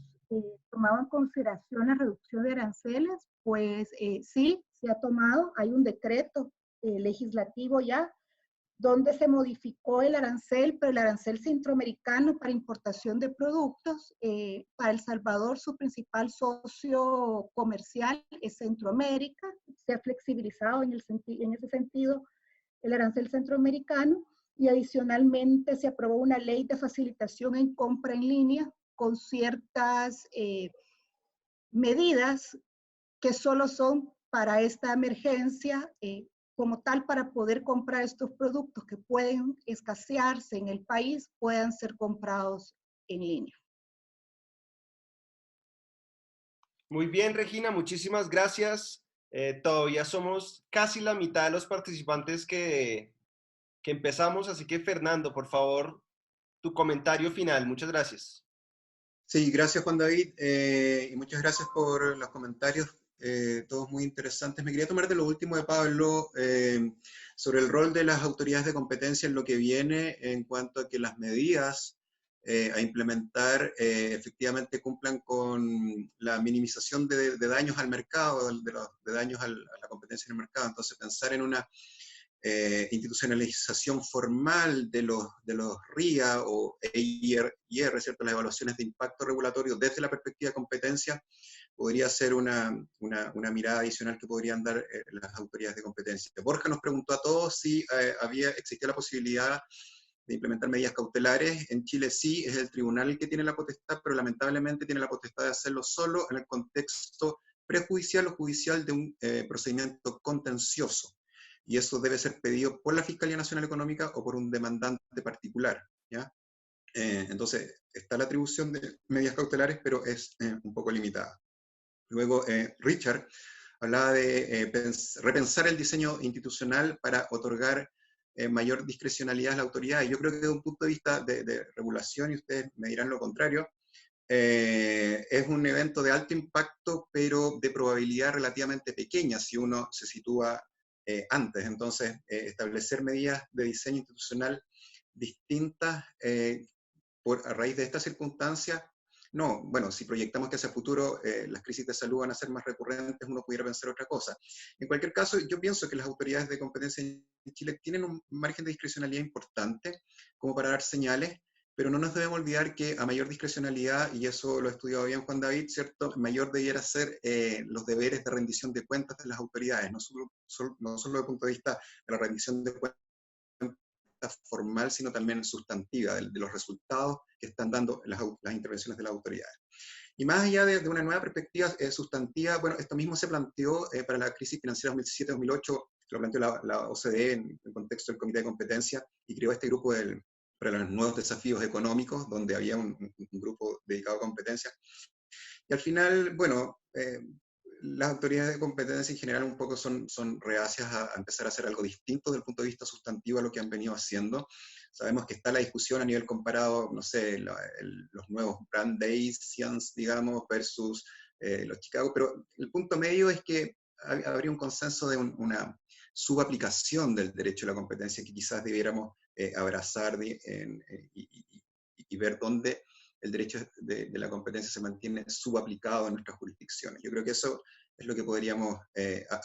tomado en consideración la reducción de aranceles, pues sí, se ha tomado. Hay un decreto legislativo ya donde se modificó el arancel, pero el arancel centroamericano para importación de productos. Para El Salvador, su principal socio comercial es Centroamérica. Se ha flexibilizado en ese sentido el arancel centroamericano y adicionalmente se aprobó una ley de facilitación en compra en línea con ciertas medidas que solo son para esta emergencia, como tal para poder comprar estos productos que pueden escasearse en el país, puedan ser comprados en línea. Muy bien, Regina, muchísimas gracias. Todavía somos casi la mitad de los participantes que empezamos, así que Fernando, por favor, tu comentario final. Muchas gracias. Sí, gracias Juan David y muchas gracias por los comentarios, todos muy interesantes. Me quería tomar de lo último de Pablo sobre el rol de las autoridades de competencia en lo que viene en cuanto a que las medidas a implementar efectivamente cumplan con la minimización de daños al mercado, de daños a la competencia en el mercado. Entonces pensar en una institucionalización formal de los RIA o EIR, ¿cierto? Las evaluaciones de impacto regulatorio desde la perspectiva de competencia, podría ser una mirada adicional que podrían dar las autoridades de competencia. Borja nos preguntó a todos si existía la posibilidad implementar medidas cautelares. En Chile sí, es el tribunal el que tiene la potestad, pero lamentablemente tiene la potestad de hacerlo solo en el contexto prejudicial o judicial de un procedimiento contencioso. Y eso debe ser pedido por la Fiscalía Nacional Económica o por un demandante particular, ¿ya? Entonces, está la atribución de medidas cautelares, pero es un poco limitada. Luego, Richard hablaba de repensar el diseño institucional para otorgar mayor discrecionalidad a la autoridad. Y yo creo que desde un punto de vista de regulación, y ustedes me dirán lo contrario, es un evento de alto impacto, pero de probabilidad relativamente pequeña si uno se sitúa antes. Entonces, establecer medidas de diseño institucional distintas a raíz de esta circunstancia, no, bueno, si proyectamos que hacia el futuro las crisis de salud van a ser más recurrentes, uno pudiera pensar otra cosa. En cualquier caso, yo pienso que las autoridades de competencia en Chile tienen un margen de discrecionalidad importante como para dar señales, pero no nos debemos olvidar que a mayor discrecionalidad, y eso lo ha estudiado bien Juan David, ¿cierto?, mayor debiera ser los deberes de rendición de cuentas de las autoridades, no solo desde el punto de vista de la rendición de cuentas formal, sino también sustantiva, de los resultados que están dando las intervenciones de las autoridades. Y más allá de una nueva perspectiva sustantiva, bueno, esto mismo se planteó para la crisis financiera 2007-2008, lo planteó la OCDE en el contexto del Comité de Competencia, y creó este grupo para los nuevos desafíos económicos, donde había un grupo dedicado a competencia. Y al final, bueno, las autoridades de competencia en general un poco son reacias a empezar a hacer algo distinto desde el punto de vista sustantivo a lo que han venido haciendo. Sabemos que está la discusión a nivel comparado, no sé, los nuevos Brand Bayesians, digamos, versus los Chicago, pero el punto medio es que habría un consenso de una subaplicación del derecho a la competencia que quizás debiéramos abrazar y ver dónde el derecho de la competencia se mantiene subaplicado en nuestras jurisdicciones. Yo creo que eso es lo que podríamos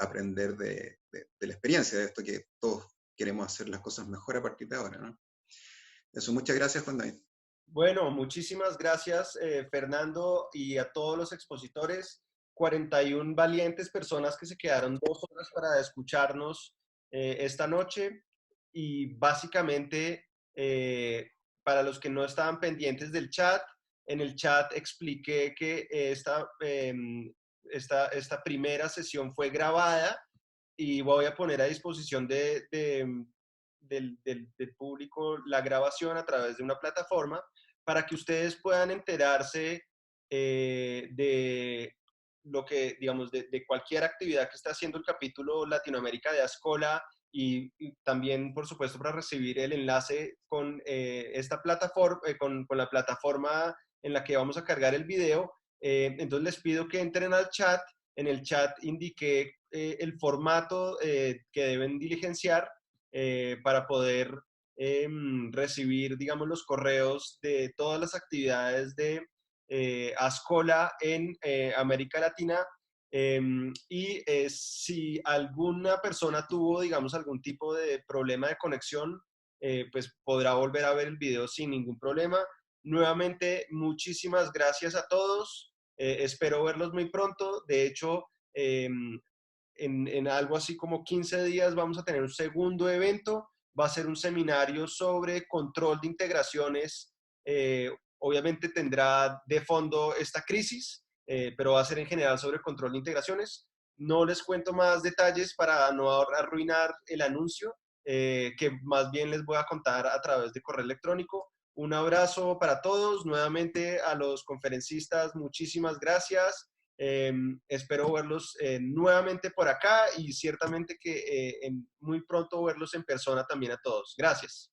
aprender de la experiencia de esto, que todos queremos hacer las cosas mejor a partir de ahora, ¿no? Eso, muchas gracias, Juan David. Bueno, muchísimas gracias, Fernando, y a todos los expositores, 41 valientes personas que se quedaron 2 horas para escucharnos esta noche, y básicamente, para los que no estaban pendientes del chat, en el chat expliqué que esta primera sesión fue grabada y voy a poner a disposición del público la grabación a través de una plataforma para que ustedes puedan enterarse de lo que, digamos, de cualquier actividad que está haciendo el capítulo Latinoamérica de Ascola, y también, por supuesto, para recibir el enlace con esta plataforma, con la plataforma en la que vamos a cargar el video. Entonces les pido que entren al chat. En el chat indiqué el formato que deben diligenciar para poder recibir, digamos, los correos de todas las actividades de Ascola en América Latina. Y si alguna persona tuvo, digamos, algún tipo de problema de conexión, pues podrá volver a ver el video sin ningún problema. Nuevamente, muchísimas gracias a todos. Espero verlos muy pronto. De hecho, en algo así como 15 días vamos a tener un segundo evento. Va a ser un seminario sobre control de integraciones. Obviamente tendrá de fondo esta crisis, pero va a ser en general sobre control de integraciones. No les cuento más detalles para no arruinar el anuncio, que más bien les voy a contar a través de correo electrónico. Un abrazo para todos. Nuevamente a los conferencistas, muchísimas gracias. Espero verlos nuevamente por acá, y ciertamente que muy pronto verlos en persona también a todos. Gracias.